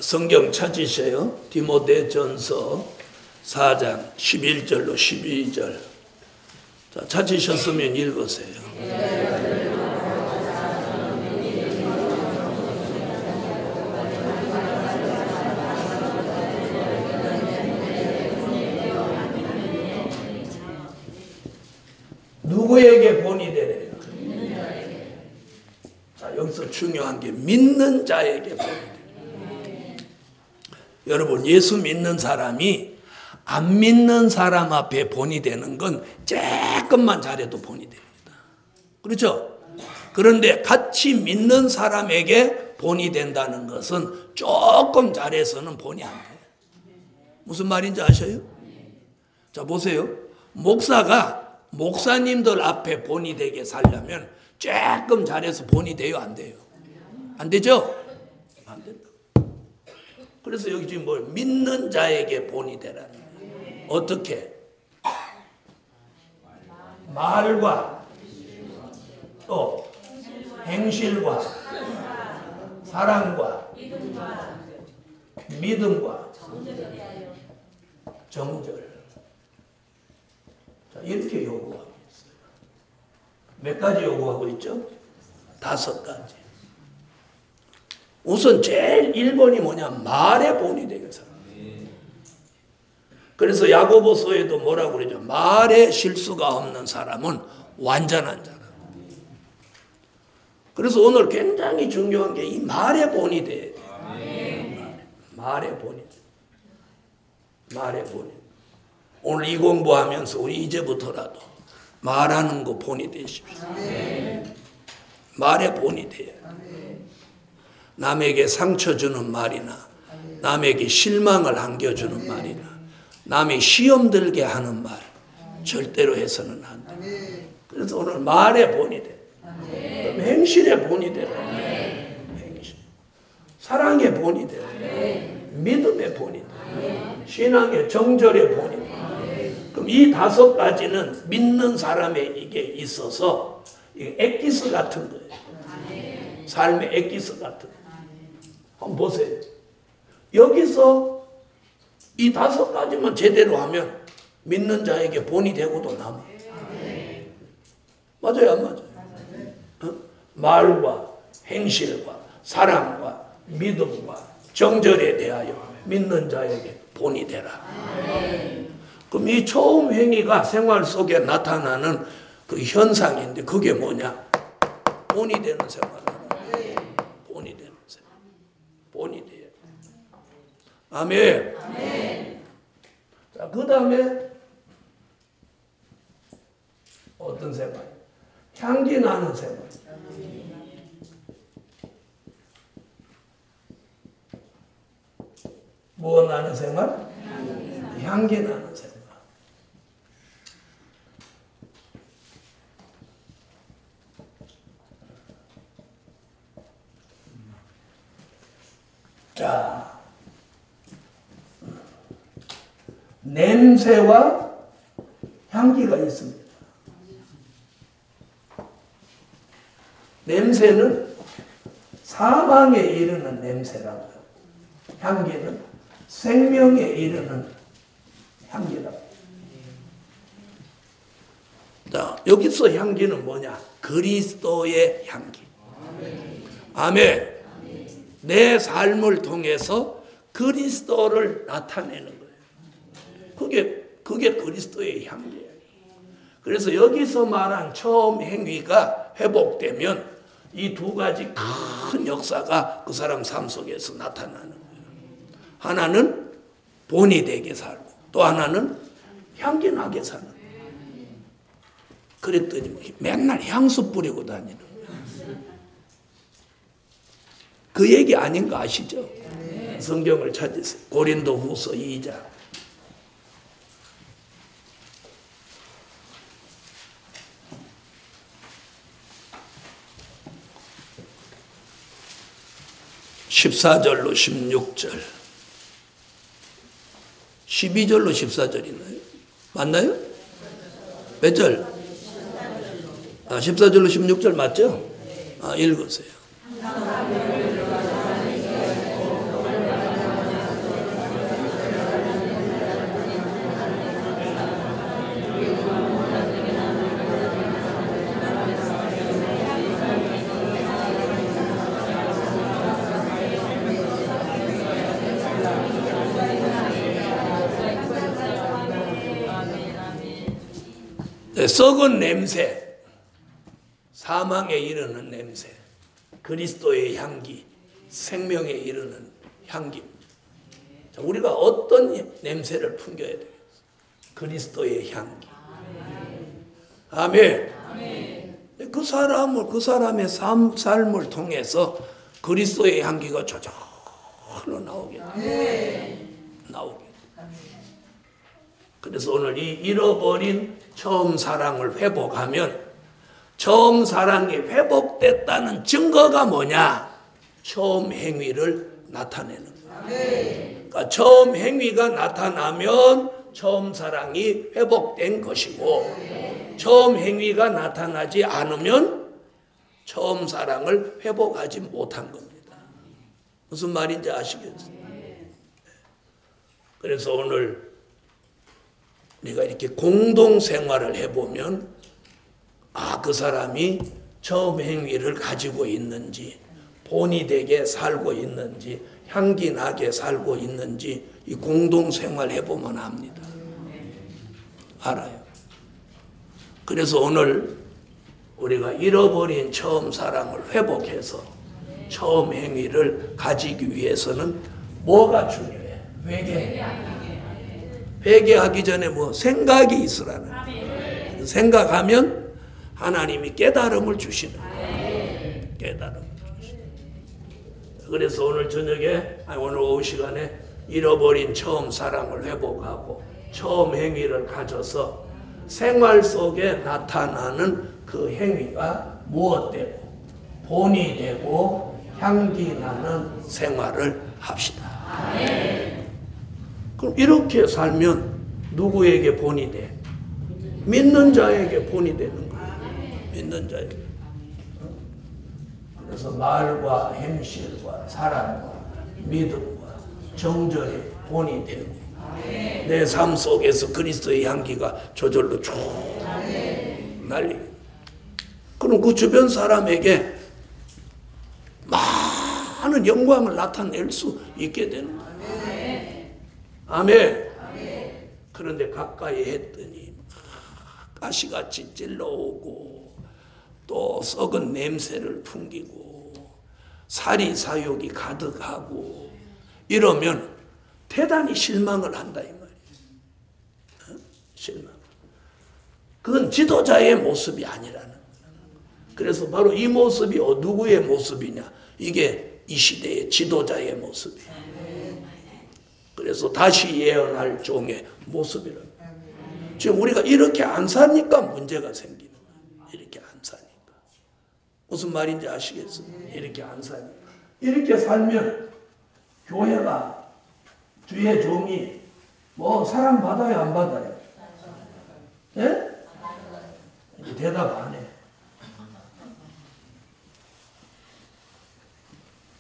성경 찾으세요. 디모데전서 4장 11절로 12절. 자, 찾으셨으면 읽으세요. 누구에게 본이 되래요? 자, 여기서 중요한 게 믿는 자에게 본이 돼요. 여러분, 예수 믿는 사람이 안 믿는 사람 앞에 본이 되는 건 조금만 잘해도 본이 됩니다. 그렇죠? 그런데 같이 믿는 사람에게 본이 된다는 것은 조금 잘해서는 본이 안 돼요. 무슨 말인지 아셔요? 자, 보세요. 목사가 목사님들 앞에 본이 되게 살려면 조금 잘해서 본이 돼요? 안 돼요? 안 되죠? 안 된다. 그래서 여기 지금 뭘 믿는 자에게 본이 되라는 거예요. 어떻게? 말과 또 행실과 사랑과 믿음과 정절. 자, 이렇게 요구하고 있어요. 몇 가지 요구하고 있죠? 5가지. 우선 제일 1번이 뭐냐? 말의 본이 되게 살아. 그래서 야고보서에도 뭐라고 그러죠? 말에 실수가 없는 사람은 완전한 자라. 그래서 오늘 굉장히 중요한 게 이 말의 본이 돼야 돼요. 말의 본이. 말의 본이. 오늘 이 공부하면서 우리 이제부터라도 말하는 거 본이 되십시오. 말의 본이 돼요. 남에게 상처 주는 말이나 남에게 실망을 안겨주는 말이나 남의 시험 들게 하는 말 절대로 해서는 안 돼. 그래서 오늘 말의 본이 돼. 그럼 행실의 본이 돼. 행실. 사랑의 본이 돼. 믿음의 본이 돼. 신앙의 정절의 본이 돼. 그럼 이 5가지는 믿는 사람에게 있어서 엑기스 같은 거예요. 삶의 엑기스 같은 거예요. 한번 보세요. 여기서 이 5가지만 제대로 하면 믿는 자에게 본이 되고도 남아. 맞아요, 안 맞아요? 어? 말과 행실과 사랑과 믿음과 정절에 대하여 믿는 자에게 본이 되라. 그럼 이 처음 행위가 생활 속에 나타나는 그 현상인데 그게 뭐냐? 본이 되는 생활. 본이 되는 생활. 본이 돼요. 아멘. 자, 그 다음에 어떤 생활? 향기 나는 생활. 뭐 나는 생활? 향기 나는 생활. 자, 냄새와 향기가 있습니다. 냄새는 사망에 이르는 냄새라고요. 향기는 생명에 이르는 향기라고. 자, 여기서 향기는 뭐냐? 그리스도의 향기. 아멘. 내 삶을 통해서 그리스도를 나타내는 거예요. 그게 그리스도의 향기예요. 그래서 여기서 말한 처음 행위가 회복되면 이 두 가지 큰 역사가 그 사람 삶 속에서 나타나는 거예요. 하나는 본이 되게 살고 또 하나는 향기 나게 사는 거예요. 그랬더니 맨날 향수 뿌리고 다니는 거예요. 그 얘기 아닌 거 아시죠? 성경을 찾으세요. 고린도 후서 2장. (14절로 16절) 12절로 14절이나요? 맞나요? 몇 절? 14절로 16절 맞죠? 읽으세요. 썩은 냄새, 사망에 이르는 냄새, 그리스도의 향기, 생명에 이르는 향기. 자, 우리가 어떤 냄새를 풍겨야 되겠어요? 그리스도의 향기. 아멘. 그 사람의 삶을 통해서 그리스도의 향기가 저절로 나오게 돼요. 나오게. 그래서 오늘 이 잃어버린 처음 사랑을 회복하면 처음 사랑이 회복됐다는 증거가 뭐냐? 처음 행위를 나타내는 거예요. 그러니까 처음 행위가 나타나면 처음 사랑이 회복된 것이고 처음 행위가 나타나지 않으면 처음 사랑을 회복하지 못한 겁니다. 무슨 말인지 아시겠어요? 그래서 오늘 우리가 이렇게 공동생활을 해보면 그 사람이 처음 행위를 가지고 있는지 본이 되게 살고 있는지 향기 나게 살고 있는지 이 공동생활 해보면 압니다. 알아요. 그래서 오늘 우리가 잃어버린 처음 사랑을 회복해서 처음 행위를 가지기 위해서는 뭐가 중요해? 회개하기 전에 생각이 있으라는 거예요. 생각하면 하나님이 깨달음을 주시는 거예요. 깨달음을 주시는 거예요. 그래서 오늘 저녁에, 오늘 오후 시간에 잃어버린 처음 사랑을 회복하고 처음 행위를 가져서 생활 속에 나타나는 그 행위가 무엇되고 본이 되고 향기 나는 생활을 합시다. 그럼 이렇게 살면 누구에게 본이 돼? 믿는 자에게 본이 되는 거예요. 믿는 자에게. 그래서 말과 행실과 사랑과 믿음과 정절이 본이 되고 내 삶 속에서 그리스도의 향기가 저절로 쭉 날리고 그럼 그 주변 사람에게 많은 영광을 나타낼 수 있게 되는 거예요. 아멘. 그런데 가까이 했더니 가시같이 찔러오고 또 썩은 냄새를 풍기고 사리사욕이 가득하고 이러면 대단히 실망을 한다 이 말이에요. 실망. 그건 지도자의 모습이 아니라는 거예요. 그래서 바로 이 모습이 누구의 모습이냐? 이게 이 시대의 지도자의 모습이에요. 그래서 다시 예언할 종의 모습이라고. 지금 우리가 이렇게 안 사니까 문제가 생기는 거예요. 이렇게 안 사니까. 무슨 말인지 아시겠어요? 이렇게 안 사니까. 이렇게 살면 교회가 주의 종이 사랑받아요 안 받아요? 예? 대답 안 해.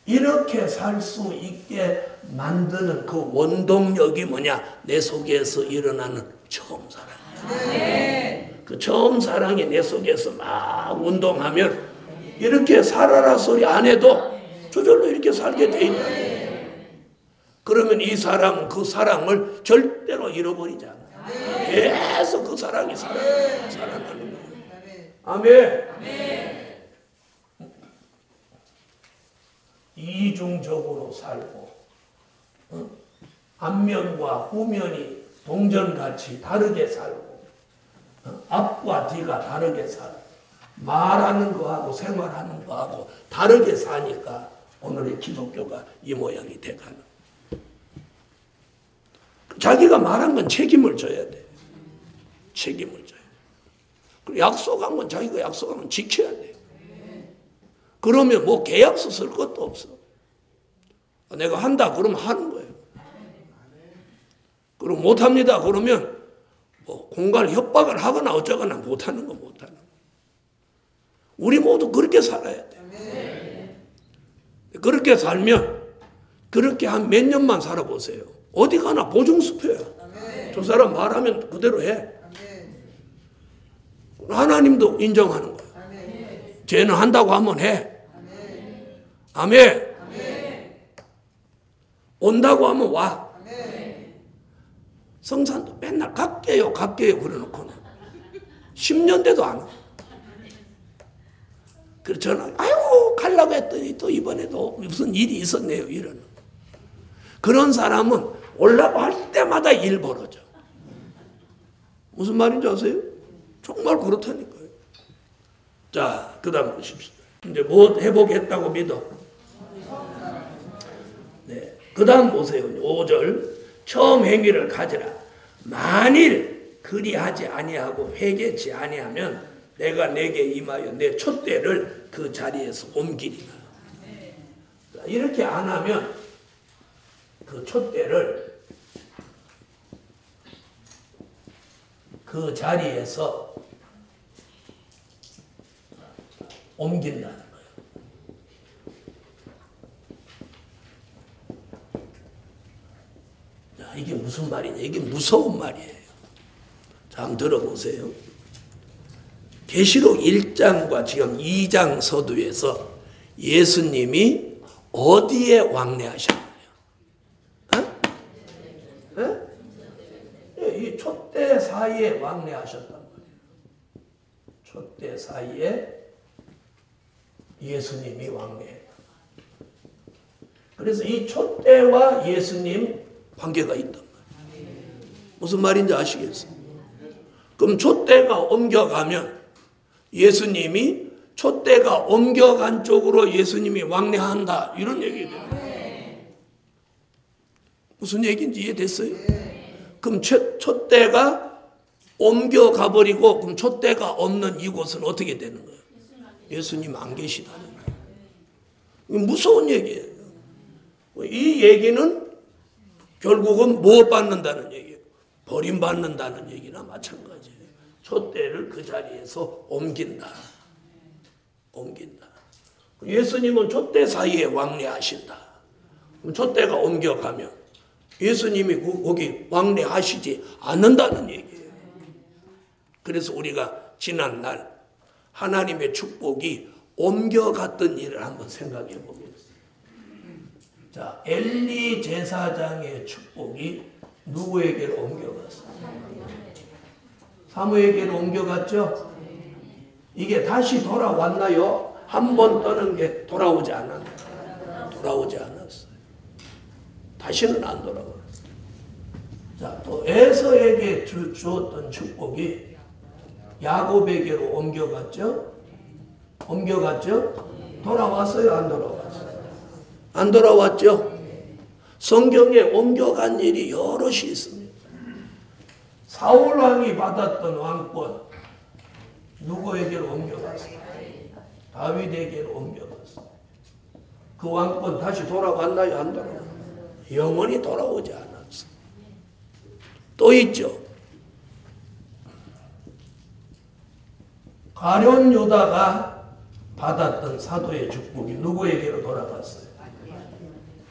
이렇게 살 수 있게 만드는 그 원동력이 뭐냐? 내 속에서 일어나는 처음 사랑. 그 처음 사랑이 내 속에서 막 운동하면 이렇게 살아라 소리 안 해도 저절로 이렇게 살게 돼 있다. 그러면 이 사람은 그 사랑을 절대로 잃어버리지 않아. 계속 그 사랑이 살아나는 거예요. 아멘. 이중적으로 살고 앞면과 후면이 동전같이 다르게 살고 앞과 뒤가 다르게 살고 말하는 거하고 생활하는 거하고 다르게 사니까 오늘의 기독교가 이 모양이 돼가는. 자기가 말한 건 책임을 져야 돼. 책임을 져야 돼. 그리고 약속한 건 자기가 약속한 건 지켜야 돼. 그러면 뭐 계약서 쓸 것도 없어. 내가 한다 그러면 하는 거예요. 그리고 못합니다 그러면 뭐 공갈 협박을 하거나 어쩌거나 못하는 거 못하는 거. 우리 모두 그렇게 살아야 돼. 그렇게 살면 그렇게 한 몇 년만 살아보세요. 어디 가나 보증수표야. 저 사람 말하면 그대로 해. 하나님도 인정하는 거야. 쟤는 한다고 하면 해. 아멘. 온다고 하면 와. 성산도 맨날 갈게요 그래놓고는 10년 돼도 안 와. 그래서 저는 아유 가려고 했더니 또 이번에도 무슨 일이 있었네요 이러는. 그런 사람은 올라고 할 때마다 일 벌어져. 무슨 말인지 아세요? 정말 그렇다니까요. 자, 그 다음 보십시오. 이제 뭐 해보겠다고 믿어? 네. 그 다음 보세요. 5절. 처음 행위를 가지라. 만일 그리하지 아니하고 회개치 아니하면 내가 내게 임하여 내 촛대를 그 자리에서 옮기리라. 이렇게 안 하면 그 촛대를 그 자리에서 옮긴다는 거예요. 자, 이게 무슨 말이냐? 이게 무서운 말이에요. 자, 한번 들어보세요. 계시록 1장과 지금 2장 서두에서 예수님이 어디에 왕래하셨나요? 이 촛대 사이에 왕래하셨단 말이에요. 촛대 사이에 예수님이 왕래했다. 그래서 이 촛대와 예수님 관계가 있단 말이에요. 무슨 말인지 아시겠어요? 그럼 촛대가 옮겨가면 예수님이 촛대가 옮겨간 쪽으로 예수님이 왕래한다. 이런 얘기예요. 무슨 얘기인지 이해됐어요? 그럼 촛대가 옮겨가 버리고 그럼 촛대가 없는 이곳은 어떻게 되는 거예요? 예수님 안 계시다는 거예요. 무서운 얘기예요. 이 얘기는 결국은 뭐 받는다는 얘기예요? 버림받는다는 얘기나 마찬가지예요. 촛대를 그 자리에서 옮긴다. 예수님은 촛대 사이에 왕래하신다. 그럼 촛대가 옮겨가면 예수님이 거기 왕래하시지 않는다는 얘기예요. 그래서 우리가 지난날 하나님의 축복이 옮겨갔던 일을 한번 생각해 보겠습니다. 자, 엘리 제사장의 축복이 누구에게로 옮겨갔어요? 사무에게로 옮겨갔죠? 이게 다시 돌아왔나요? 한 번 떠는 게 돌아오지 않았나요? 돌아오지 않았어요. 다시는 안 돌아왔어요. 자, 또 에서에게 주었던 축복이 야곱에게로 옮겨갔죠? 돌아왔어요? 안 돌아왔어요? 안 돌아왔죠? 성경에 옮겨간 일이 여럿이 있습니다. 사울왕이 받았던 왕권 누구에게로 옮겨갔어요? 다윗에게로 옮겨갔어요. 그 왕권 다시 돌아왔나요? 안 돌아왔나요? 영원히 돌아오지 않았어요. 또 있죠. 가룟 유다가 받았던 사도의 축복이 누구에게로 돌아갔어요?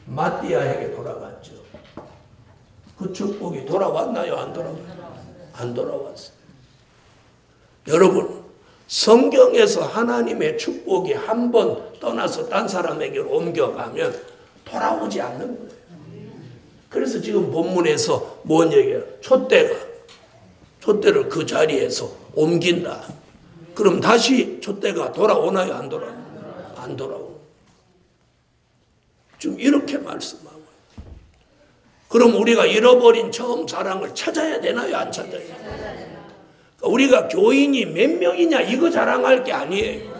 마띠아에게 돌아갔죠. 그 축복이 돌아왔나요? 안 돌아왔나요? 안 돌아왔어요. 여러분, 성경에서 하나님의 축복이 한 번 떠나서 딴 사람에게 옮겨가면 돌아오지 않는 거예요. 그래서 지금 본문에서 뭔 얘기예요? 촛대를 그 자리에서 옮긴다. 그럼 다시 촛대가 돌아오나요? 안 돌아오나요? 안 돌아오고. 지금 이렇게 말씀하고. 그럼 우리가 잃어버린 처음 사랑을 찾아야 되나요? 안 찾아야 되나요? 우리가 교인이 몇 명이냐 이거 자랑할 게 아니에요.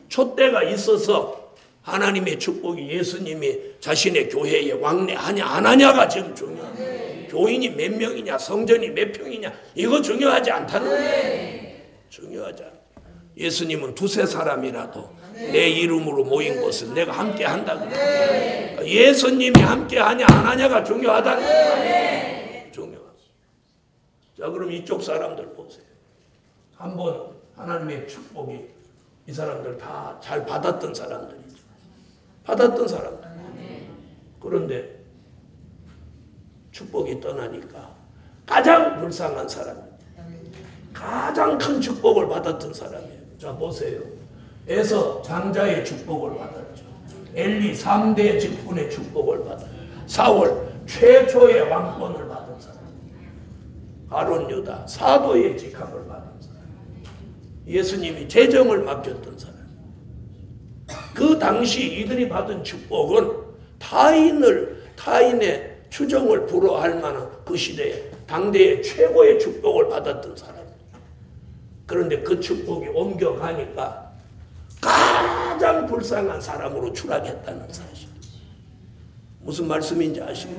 촛대가 있어서 하나님의 축복이 예수님이 자신의 교회에 왕래하냐 안 하냐가 지금 중요해요. 교인이 몇 명이냐 성전이 몇 평이냐 이거 중요하지 않다는 거예요. 중요하지 않아요. 예수님은 두세 사람이라도 내 이름으로 모인 것은 내가 함께 한다고. 예수님이 함께 하냐 안 하냐가 중요하다는 거예요. 중요하다. 자, 그럼 이쪽 사람들 보세요. 한번 하나님의 축복이 이 사람들 다 잘 받았던 사람들이죠. 받았던 사람들. 그런데 축복이 떠나니까 가장 불쌍한 사람, 가장 큰 축복을 받았던 사람이에요. 자, 보세요. 에서 장자의 축복을 받았죠. 엘리 3대 직분의 축복을 받았죠. 사울 최초의 왕권을 받은 사람. 아론 유다 사도의 직함을 받은 사람. 예수님이 재정을 맡겼던 사람. 그 당시 이들이 받은 축복은 타인의 추정을 불허할 만한 그 시대에 당대의 최고의 축복을 받았던 사람. 그런데 그 축복이 옮겨가니까 가장 불쌍한 사람으로 추락했다는 사실. 무슨 말씀인지 아시죠?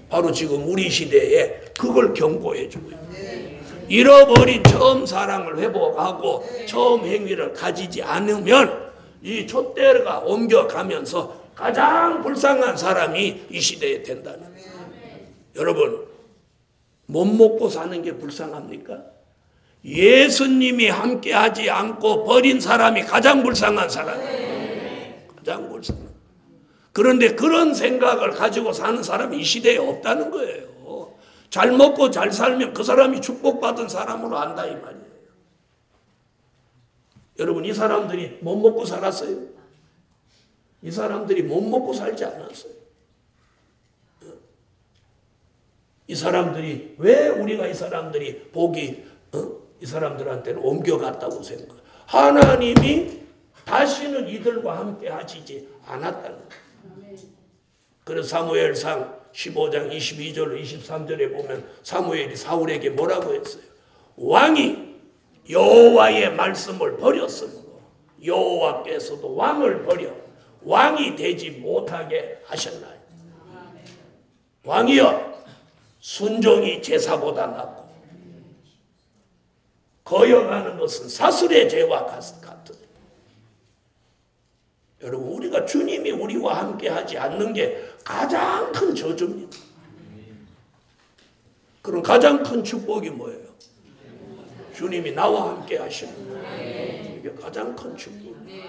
바로 지금 우리 시대에 그걸 경고해 주고 있어요. 잃어버린 처음 사랑을 회복하고 처음 행위를 가지지 않으면 이 촛대가 옮겨가면서 가장 불쌍한 사람이 이 시대에 된다는 거예요. 여러분, 못 먹고 사는 게 불쌍합니까? 예수님이 함께하지 않고 버린 사람이 가장 불쌍한 사람이에요. 가장 불쌍한. 그런데 그런 생각을 가지고 사는 사람이 이 시대에 없다는 거예요. 잘 먹고 잘 살면 그 사람이 축복받은 사람으로 안다 이 말이에요. 여러분, 이 사람들이 못 먹고 살았어요? 이 사람들이 못 먹고 살지 않았어요. 이 사람들이 왜 우리가 이 사람들이 복이 이 사람들한테는 옮겨갔다고 생각해요. 하나님이 다시는 이들과 함께 하시지 않았다는 거예요. 그래서 사무엘상 15장 22절 23절에 보면 사무엘이 사울에게 뭐라고 했어요? 왕이 여호와의 말씀을 버렸으므로 여호와께서도 왕을 버려 왕이 되지 못하게 하셨나요? 왕이여, 순종이 제사보다 낫고 거역하는 것은 사슬의 죄와 같으니. 여러분, 우리가 주님이 우리와 함께 하지 않는 게 가장 큰 저주입니다. 그럼 가장 큰 축복이 뭐예요? 주님이 나와 함께 하시는 거예요. 이게 가장 큰 축복입니다.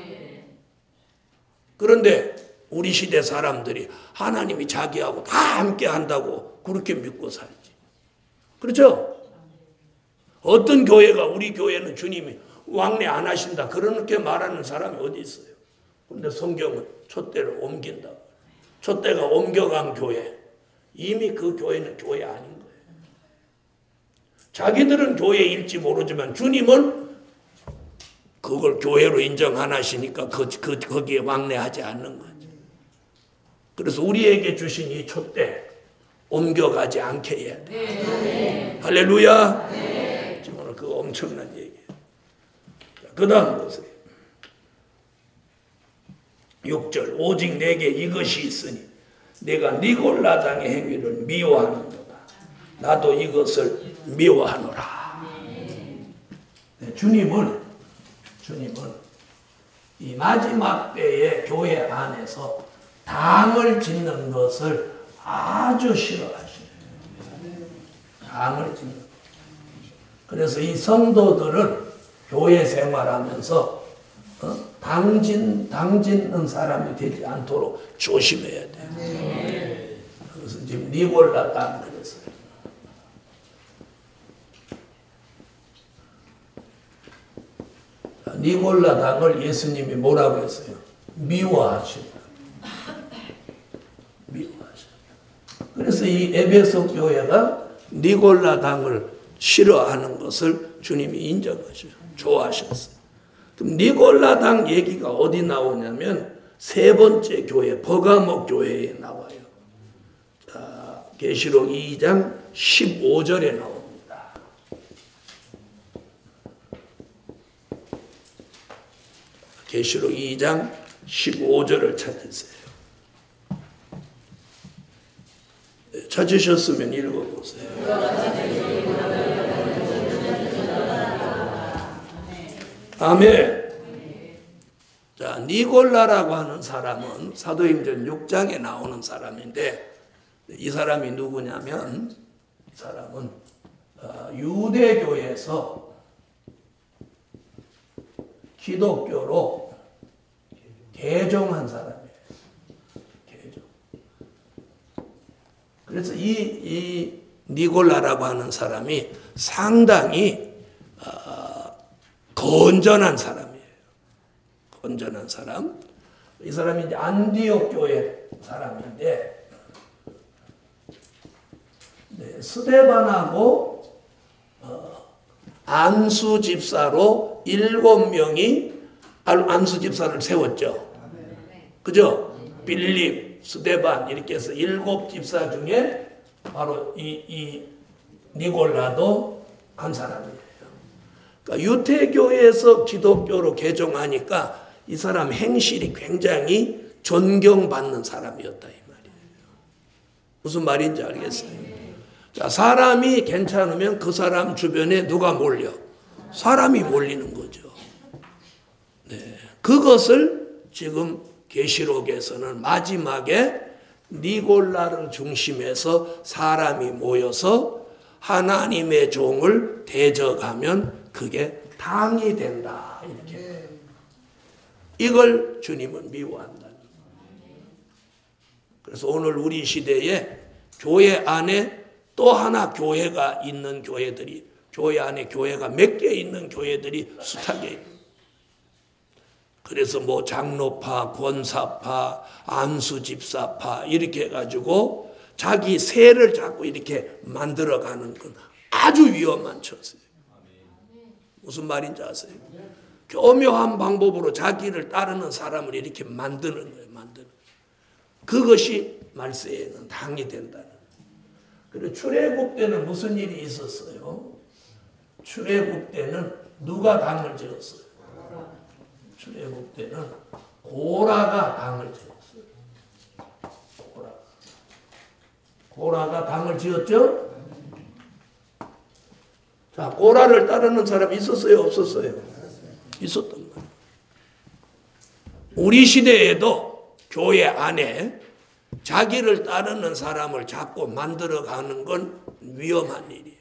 그런데 우리 시대 사람들이 하나님이 자기하고 다 함께 한다고 그렇게 믿고 살지. 그렇죠? 어떤 교회가 우리 교회는 주님이 왕래 안 하신다 그렇게 말하는 사람이 어디 있어요? 그런데 성경은 촛대를 옮긴다고. 촛대가 옮겨간 교회, 이미 그 교회는 교회 아닌 거예요. 자기들은 교회일지 모르지만 주님은 그걸 교회로 인정 안 하시니까 거기에 왕래하지 않는 거죠. 그래서 우리에게 주신 이 촛대 옮겨가지 않게 해야 돼요. 네. 할렐루야. 네. 지금 오늘 그 엄청난 얘기예요. 그 다음 보세요. 6절 오직 내게 이것이 있으니 내가 니골라 당의 행위를 미워하는도다. 나도 이것을 미워하노라. 네, 주님은 이 마지막 때의 교회 안에서 당을 짓는 것을 아주 싫어하시네요. 당을 짓는. 그래서 이 성도들은 교회 생활하면서 당짓는 사람이 되지 않도록 조심해야 돼. 그래서 지금 니골라 당 그랬어요. 니골라 당을 예수님이 뭐라고 했어요? 미워하신다. 미워하신다. 그래서 이 에베소 교회가 니골라 당을 싫어하는 것을 주님이 인정하셔요. 좋아하셨어요. 그럼 니골라 당 얘기가 어디 나오냐면 세 번째 교회 버가모 교회에 나와요. 자, 계시록 2장 15절에 나옵니다. 계시록 2장 15절을 찾으세요. 찾으셨으면 읽어보세요. 아멘. 자, 니골라라고 하는 사람은 사도행전 6장에 나오는 사람인데 이 사람이 누구냐면 이 사람은 유대교에서 기독교로 개종한 사람이에요. 개종. 그래서 이 니골라라고 하는 사람이 상당히 건전한 사람이에요. 건전한 사람. 이 사람이 이제 안디옥 교회 사람인데, 네, 스데반하고 안수 집사로 7명이 안수 집사를 세웠죠. 그죠? 빌립, 스데반 이렇게 해서 7 집사 중에 바로 이 니골라도 한 사람이에요. 그러니까 유태교에서 기독교로 개종하니까 이 사람 행실이 굉장히 존경받는 사람이었다 이 말이에요. 무슨 말인지 알겠어요? 자, 사람이 괜찮으면 그 사람 주변에 누가 몰려? 사람이 몰리는 거죠. 네, 그것을 지금 계시록에서는 마지막에 니골라를 중심해서 사람이 모여서 하나님의 종을 대적하면 그게 당이 된다. 이렇게. 이걸 주님은 미워한다. 그래서 오늘 우리 시대에 교회 안에 또 하나 교회가 있는 교회들이, 교회 안에 교회가 몇 개 있는 교회들이 숱하게 있는. 그래서 뭐 장로파, 권사파, 안수집사파 이렇게 해가지고 자기 세를 자꾸 이렇게 만들어가는 건 아주 위험한 처세예요. 무슨 말인지 아세요? 교묘한 방법으로 자기를 따르는 사람을 이렇게 만드는 거예요. 만드는. 그것이 말세에는 당이 된다는. 그리고 출애굽 때는 무슨 일이 있었어요? 출애굽 때는 누가 당을 지었어요? 출애굽 때는 고라가 당을 지었어요. 고라가 당을 지었죠? 자, 고라를 따르는 사람이 있었어요? 없었어요? 있었단 말이에요. 우리 시대에도 교회 안에 자기를 따르는 사람을 자꾸 만들어가는 건 위험한 일이에요.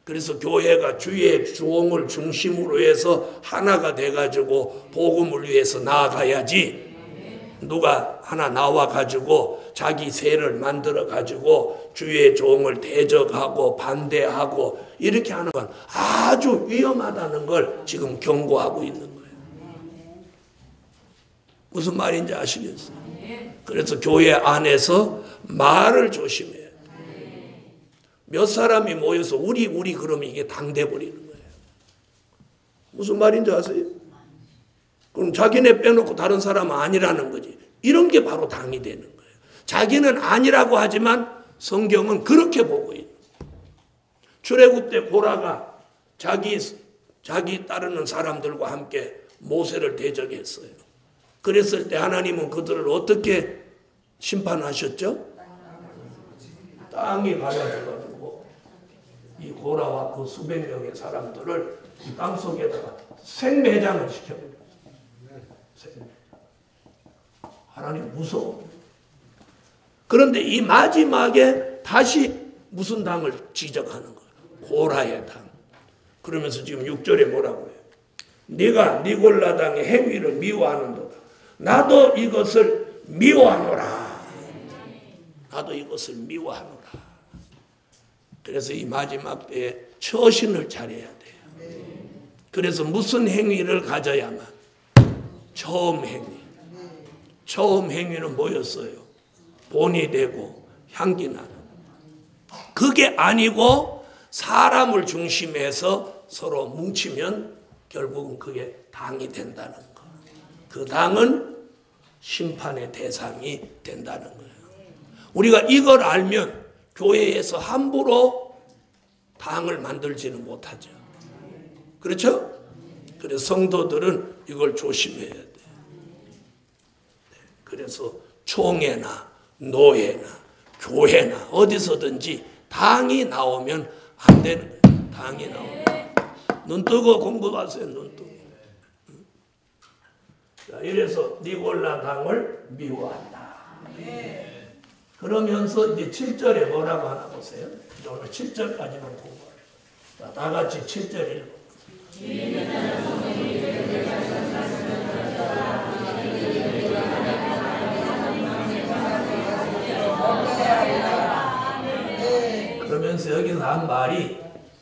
그래서 교회가 주의 종을 중심으로 해서 하나가 돼가지고 복음을 위해서 나아가야지, 누가 하나 나와가지고 자기 세를 만들어가지고 주의 종을 대적하고 반대하고 이렇게 하는 건 아주 위험하다는 걸 지금 경고하고 있는 거예요. 무슨 말인지 아시겠어요? 그래서 교회 안에서 말을 조심해야 돼요. 몇 사람이 모여서 우리 그러면 이게 당돼 버리는 거예요. 무슨 말인지 아세요? 그럼 자기네 빼놓고 다른 사람은 아니라는 거지. 이런 게 바로 당이 되는 거예요. 자기는 아니라고 하지만 성경은 그렇게 보고 있는 거예요. 출애굽 때 고라가 자기 따르는 사람들과 함께 모세를 대적했어요. 그랬을 때 하나님은 그들을 어떻게 심판하셨죠? 땅이 갈라져가지고 이 고라와 그 수백 명의 사람들을 이 땅 속에다가 생매장을 시켜버렸어요. 하나님 무서워. 그런데 이 마지막에 다시 무슨 당을 지적하는 거예요? 고라의 당. 그러면서 지금 6절에 뭐라고 해요? 네가 니골라당의 행위를 미워하는도다. 나도 이것을 미워하노라. 나도 이것을 미워하노라. 그래서 이 마지막 때에 처신을 잘해야 돼요. 그래서 무슨 행위를 가져야만? 처음 행위. 처음 행위는 뭐였어요? 본이 되고 향기 나는. 그게 아니고 사람을 중심해서 서로 뭉치면 결국은 그게 당이 된다는 거. 그 당은 심판의 대상이 된다는 거예요. 우리가 이걸 알면 교회에서 함부로 당을 만들지는 못하죠. 그렇죠? 그래서 성도들은 이걸 조심해야 돼요. 그래서 총회나 노회나 교회나 어디서든지 당이 나오면 안 되는 거예요. 당이 나오면. 눈 뜨고 공부하세요. 눈 뜨고. 자, 이래서 니골라 당을 미워한다. 그러면서 이제 7절에 뭐라고 하나 보세요. 오늘 7절까지만 공부해요. 자, 다 같이 7절 읽어. 그러면서 여기서 한 말이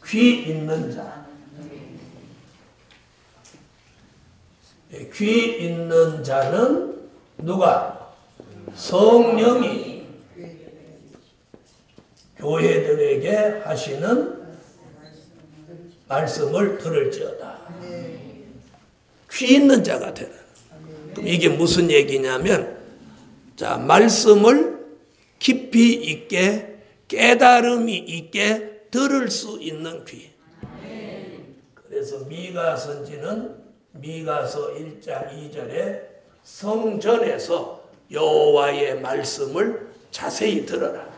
귀 있는 자. 귀 있는 자는 누가? 성령이 교회들에게 하시는 말씀을 들을지어다. 귀 있는 자가 되라. 그럼 이게 무슨 얘기냐면, 자, 말씀을 깊이 있게, 깨달음이 있게 들을 수 있는 귀. 그래서 미가 선지는 미가서 1장 2절에 성전에서 여호와의 말씀을 자세히 들어라.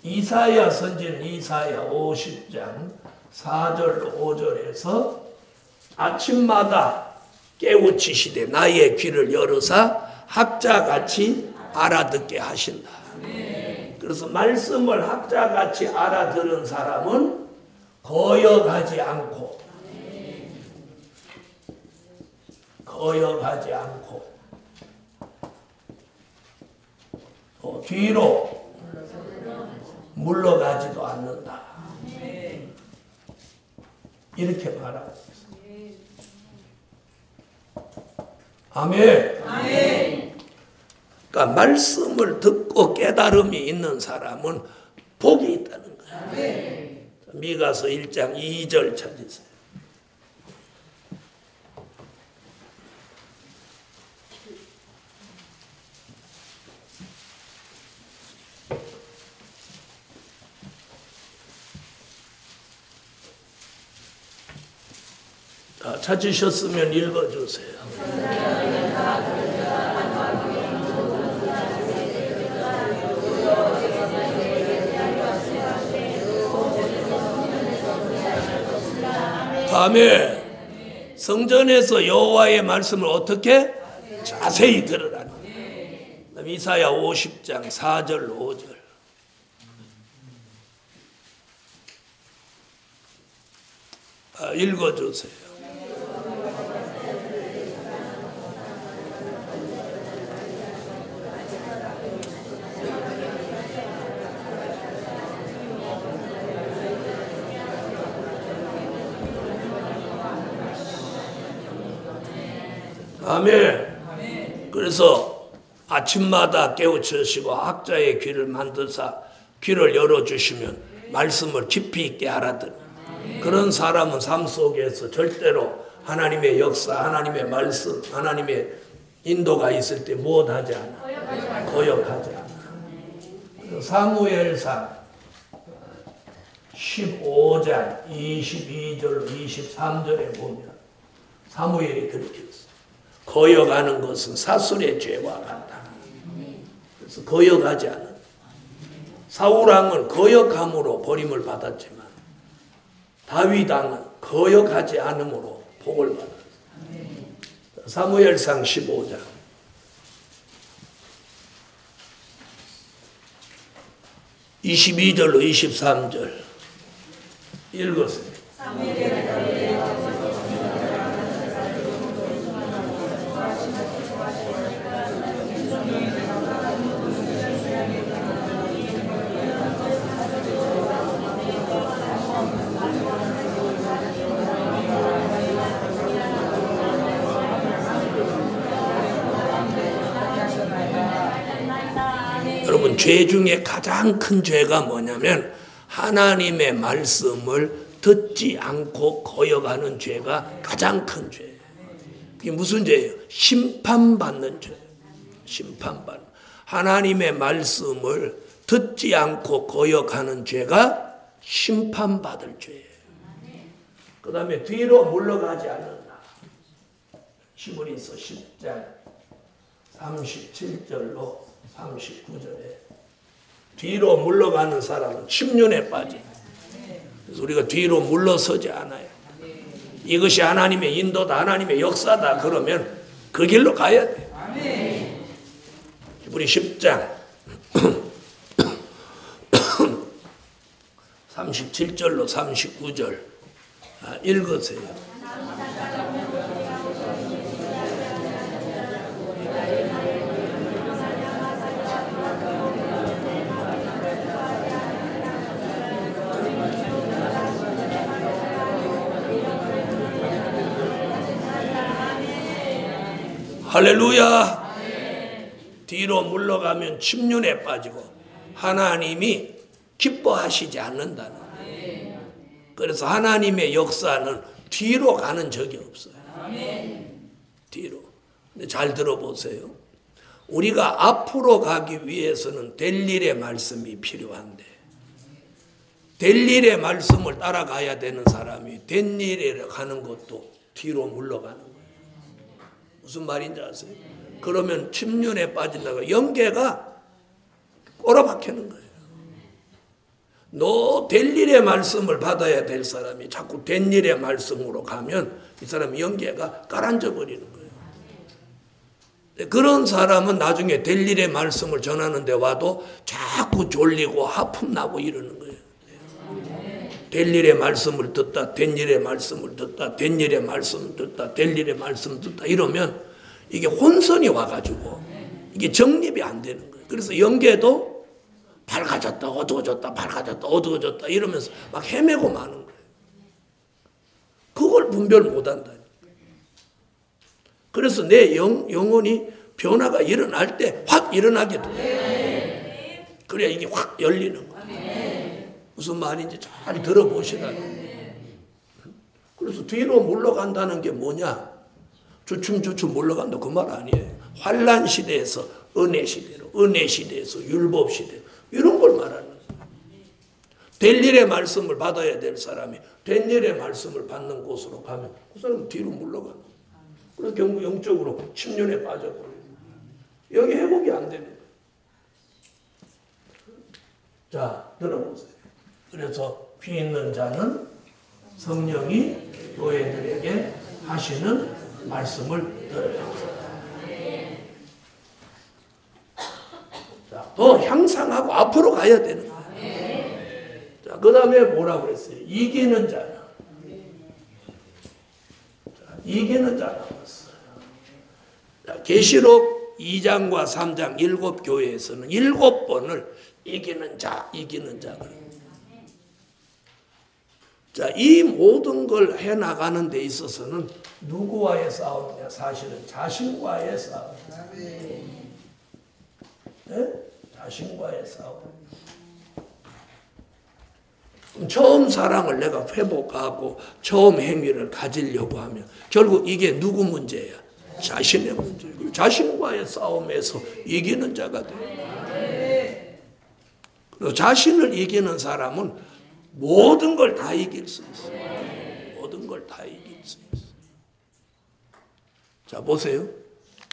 이사야 선지는 이사야 50장 4절 5절에서 아침마다 깨우치시되 나의 귀를 열으사 학자같이 알아듣게 하신다. 그래서 말씀을 학자같이 알아들은 사람은 거역하지 않고 뒤로 물러가지도 않는다. 이렇게 말하고 있습니다. 아멘. 그러니까 말씀을 듣고 깨달음이 있는 사람은 복이 있다는 거예요. 미가서 1장 2절 찾으세요. 찾으셨으면 읽어주세요. 아멘. 성전에서 여호와의 말씀을 어떻게? 자세히 들으라는 거예요. 이사야 50장 4절 5절. 읽어주세요. 아멘. 그래서 아침마다 깨우치시고 학자의 귀를 만드사 귀를 열어주시면 말씀을 깊이 있게 알아듣는 그런 사람은 삶 속에서 절대로 하나님의 역사, 하나님의 말씀, 하나님의 인도가 있을 때 무엇하지 않아? 거역하지 않아. 사무엘상 15장 22절 23절에 보면 사무엘이 그렇게 했어요. 거역하는 것은 사술의 죄와 같다. 그래서 거역하지 않은 사울왕은 거역함으로 버림을 받았지만 다윗 왕은 거역하지 않음으로 복을 받았어요. 사무엘상 15장 22절로 23절 읽으세요. 여러분, 죄 중에 가장 큰 죄가 뭐냐면 하나님의 말씀을 듣지 않고 거역하는 죄가 가장 큰 죄예요. 그게 무슨 죄예요? 심판받는 죄예요. 심판받는. 하나님의 말씀을 듣지 않고 거역하는 죄가 심판받을 죄예요. 그 다음에 뒤로 물러가지 않는다. 히브리서 10장 37절로 39절에 뒤로 물러가는 사람은 침륜에 빠진다. 그래서 우리가 뒤로 물러서지 않아요. 이것이 하나님의 인도다, 하나님의 역사다 그러면 그 길로 가야 돼. 히브리 10장 37절로 39절 읽으세요. 할렐루야. 뒤로 물러가면 침륜에 빠지고 하나님이 기뻐하시지 않는다는. 그래서 하나님의 역사는 뒤로 가는 적이 없어요. 뒤로. 근데 잘 들어보세요. 우리가 앞으로 가기 위해서는 될 일의 말씀이 필요한데 될 일의 말씀을 따라가야 되는 사람이 된 일에 가는 것도 뒤로 물러가는 거예요. 무슨 말인지 아세요? 그러면 침륜에 빠진다고 영계가 꼬라박히는 거예요. 너 될 일의 말씀을 받아야 될 사람이 자꾸 된 일의 말씀으로 가면 이 사람 영계가 가라앉아 버리는 거예요. 그런 사람은 나중에 될 일의 말씀을 전하는 데 와도 자꾸 졸리고 하품 나고 이러는 거예요. 될 일의 말씀을 듣다, 된 일의 말씀을 듣다, 된 일의 말씀을 듣다, 될 일의 말씀을 듣다 이러면 이게 혼선이 와가지고 이게 정립이 안 되는 거예요. 그래서 영계도 밝아졌다, 어두워졌다, 밝아졌다, 어두워졌다 이러면서 막 헤매고 마는 거예요. 그걸 분별 못 한다니까. 그래서 내 영혼이 변화가 일어날 때 확 일어나게 돼요. 그래야 이게 확 열리는 거예요. 무슨 말인지 잘 들어보시라고. 그래서 뒤로 물러간다는 게 뭐냐? 주춤주춤 물러간다 그 말 아니에요. 환난 시대에서 은혜 시대로, 은혜 시대에서 율법 시대로 이런 걸 말하는 거예요. 될 일의 말씀을 받아야 될 사람이 된 일의 말씀을 받는 곳으로 가면 그 사람은 뒤로 물러가는 거예요. 그래서 결국 영적으로 침륜에 빠져버려요. 여기 회복이 안 되는 거예요. 자, 들어보세요. 그래서 귀 있는 자는 성령이 교회들에게 하시는 말씀을 들어야 자, 더 향상하고 앞으로 가야 되는 거예요. 자, 그 다음에 뭐라고 그랬어요? 이기는 자는. 자, 이기는 자 나왔어요. 자, 계시록 2장과 3장 7교회에서는 7번을 이기는 자, 이기는 자. 자, 이 모든 걸 해나가는 데 있어서는 누구와의 싸움이냐? 사실은 자신과의 싸움이다. 네? 자신과의 싸움. 처음 사랑을 내가 회복하고 처음 행위를 가지려고 하면 결국 이게 누구 문제야? 자신의 문제고 자신과의 싸움에서 이기는 자가 돼. 그리고 자신을 이기는 사람은 모든 걸 다 이길 수 있어요. 모든 걸 다 이길 수 있어요. 자, 보세요.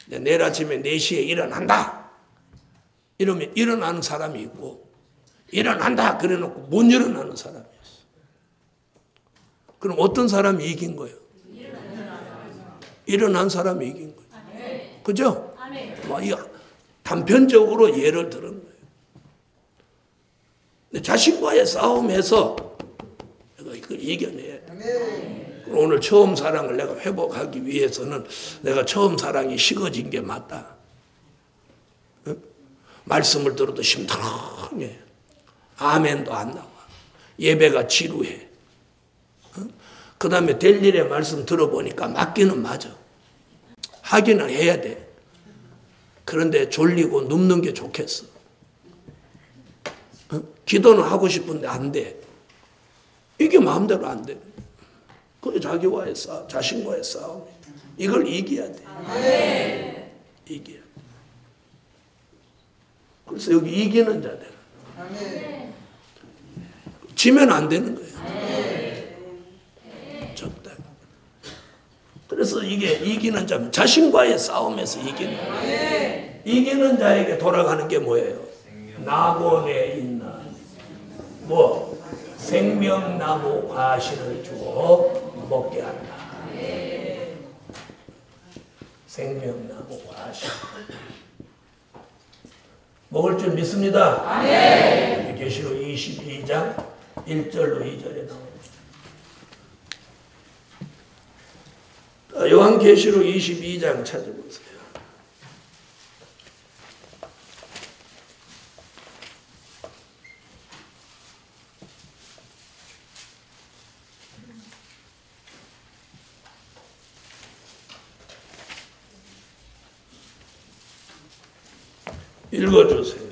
내일 아침에 4시에 일어난다. 이러면 일어나는 사람이 있고 일어난다 그래 놓고 못 일어나는 사람이 있어. 그럼 어떤 사람이 이긴 거예요? 일어난 사람이 이긴 거예요. 그죠? 단편적으로 예를 들은 거예요. 자신과의 싸움에서 내가 이걸 이겨내야 돼. 오늘 처음 사랑을 내가 회복하기 위해서는 내가 처음 사랑이 식어진 게 맞다. 응? 말씀을 들어도 심드렁해. 아멘도 안 나와. 예배가 지루해. 응? 그 다음에 될 일의 말씀 들어보니까 맞기는 맞아. 하기는 해야 돼. 그런데 졸리고 눕는 게 좋겠어. 기도는 하고 싶은데 안 돼. 이게 마음대로 안 돼. 그게 자기와의 싸움, 자신과의 싸움. 이걸 이겨야 돼. 이겨야 돼. 그래서 여기 이기는 자들. 지면 안 되는 거예요. 적당. 그래서 이게 이기는 자면 자신과의 싸움에서 이기는 거예요. 이기는 자에게 돌아가는 게 뭐예요? 낙원에 있는 생명나무 과실을 주어 먹게 한다. 생명나무 과실. 먹을 줄 믿습니다. 계시록 22장 1절로 2절에 나옵니다. 요한계시록 22장 찾아보세요. 읽어주세요.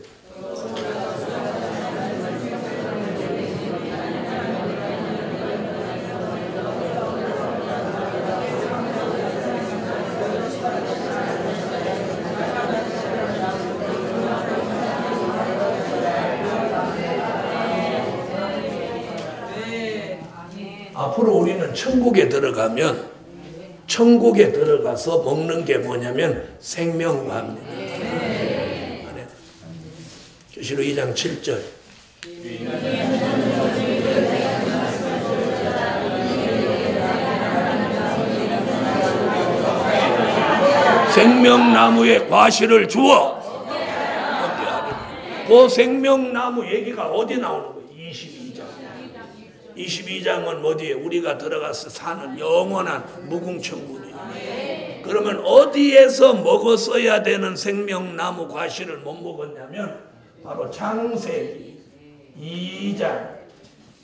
앞으로 우리는 천국에 들어가면 천국에 들어가서 먹는 게 뭐냐면 생명과입니다. 계시록 2장 7절. 생명나무의 과실을 주어 먹게 하리라. 그 생명나무 얘기가 어디 나오는 거예요? 22장. 22장은 어디에? 우리가 들어가서 사는 영원한 무궁천국이에요. 그러면 어디에서 먹었어야 되는 생명나무 과실을 못 먹었냐면 바로 창세기 2장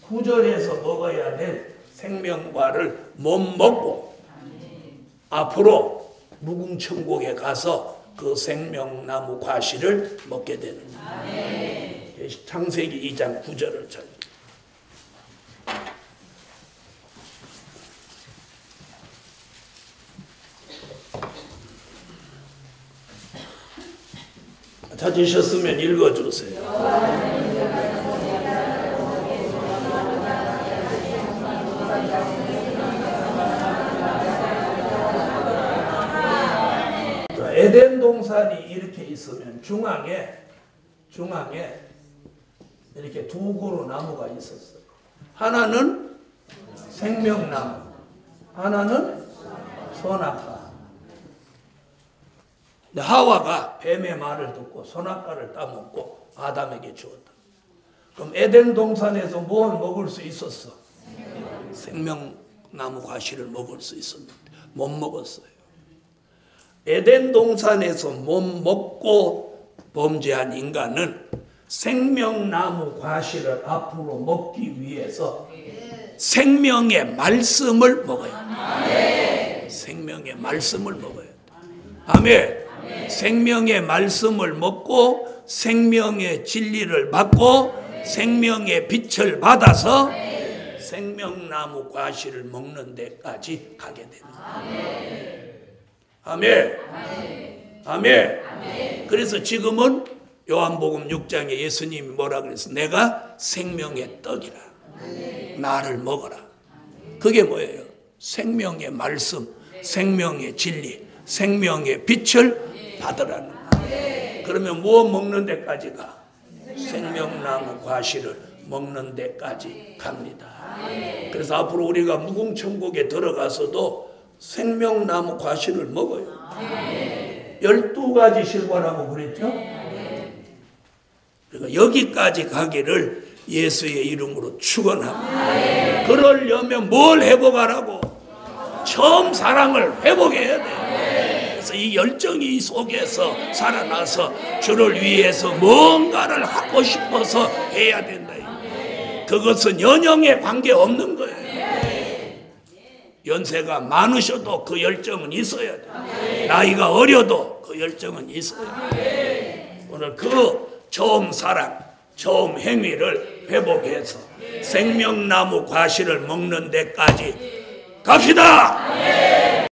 9절에서 먹어야 될 생명과를 못 먹고 앞으로 무궁천국에 가서 그 생명나무 과실을 먹게 되는 거예요. 창세기 2장 9절을 찾. 찾으셨으면 읽어주세요. 에덴 동산이 이렇게 있으면 중앙에 이렇게 두 그루 나무가 있었어요. 하나는 생명나무, 하나는 선악과. 하와가 뱀의 말을 듣고 선악과를 따먹고 아담에게 주었다. 그럼 에덴 동산에서 뭘 먹을 수 있었어? 생명나무 과실을 먹을 수 있었는데 못 먹었어요. 에덴 동산에서 못 먹고 범죄한 인간은 생명나무 과실을 앞으로 먹기 위해서 생명의 말씀을 먹어야 돼. 생명의 말씀을 먹어야 돼. 아멘. 생명의 말씀을 먹고 생명의 진리를 받고 생명의 빛을 받아서 생명나무 과실을 먹는 데까지 가게 됩니다. 아멘. 아멘. 그래서 지금은 요한복음 6장에 예수님이 뭐라 그랬어? 내가 생명의 떡이라. 나를 먹어라. 그게 뭐예요? 생명의 말씀, 생명의 진리, 생명의 빛을 받으라는 거예요. 그러면 뭐 먹는 데까지 가? 생명나무 과실을 먹는 데까지 갑니다. 그래서 앞으로 우리가 무궁천국에 들어가서도 생명나무 과실을 먹어요. 12가지 실과라고 그랬죠? 그러니까 여기까지 가기를 예수의 이름으로 축원합니다. 그러려면 뭘 회복하라고? 처음 사랑을 회복해야 돼요. 그래서 이 열정이 속에서 살아나서 주를 위해서 뭔가를 하고 싶어서 해야 된다. 그것은 연령에 관계없는 거예요. 연세가 많으셔도 그 열정은 있어야 돼요. 나이가 어려도 그 열정은 있어야 돼요. 오늘 그 처음 사랑, 처음 행위를 회복해서 생명나무 과실을 먹는 데까지 갑시다.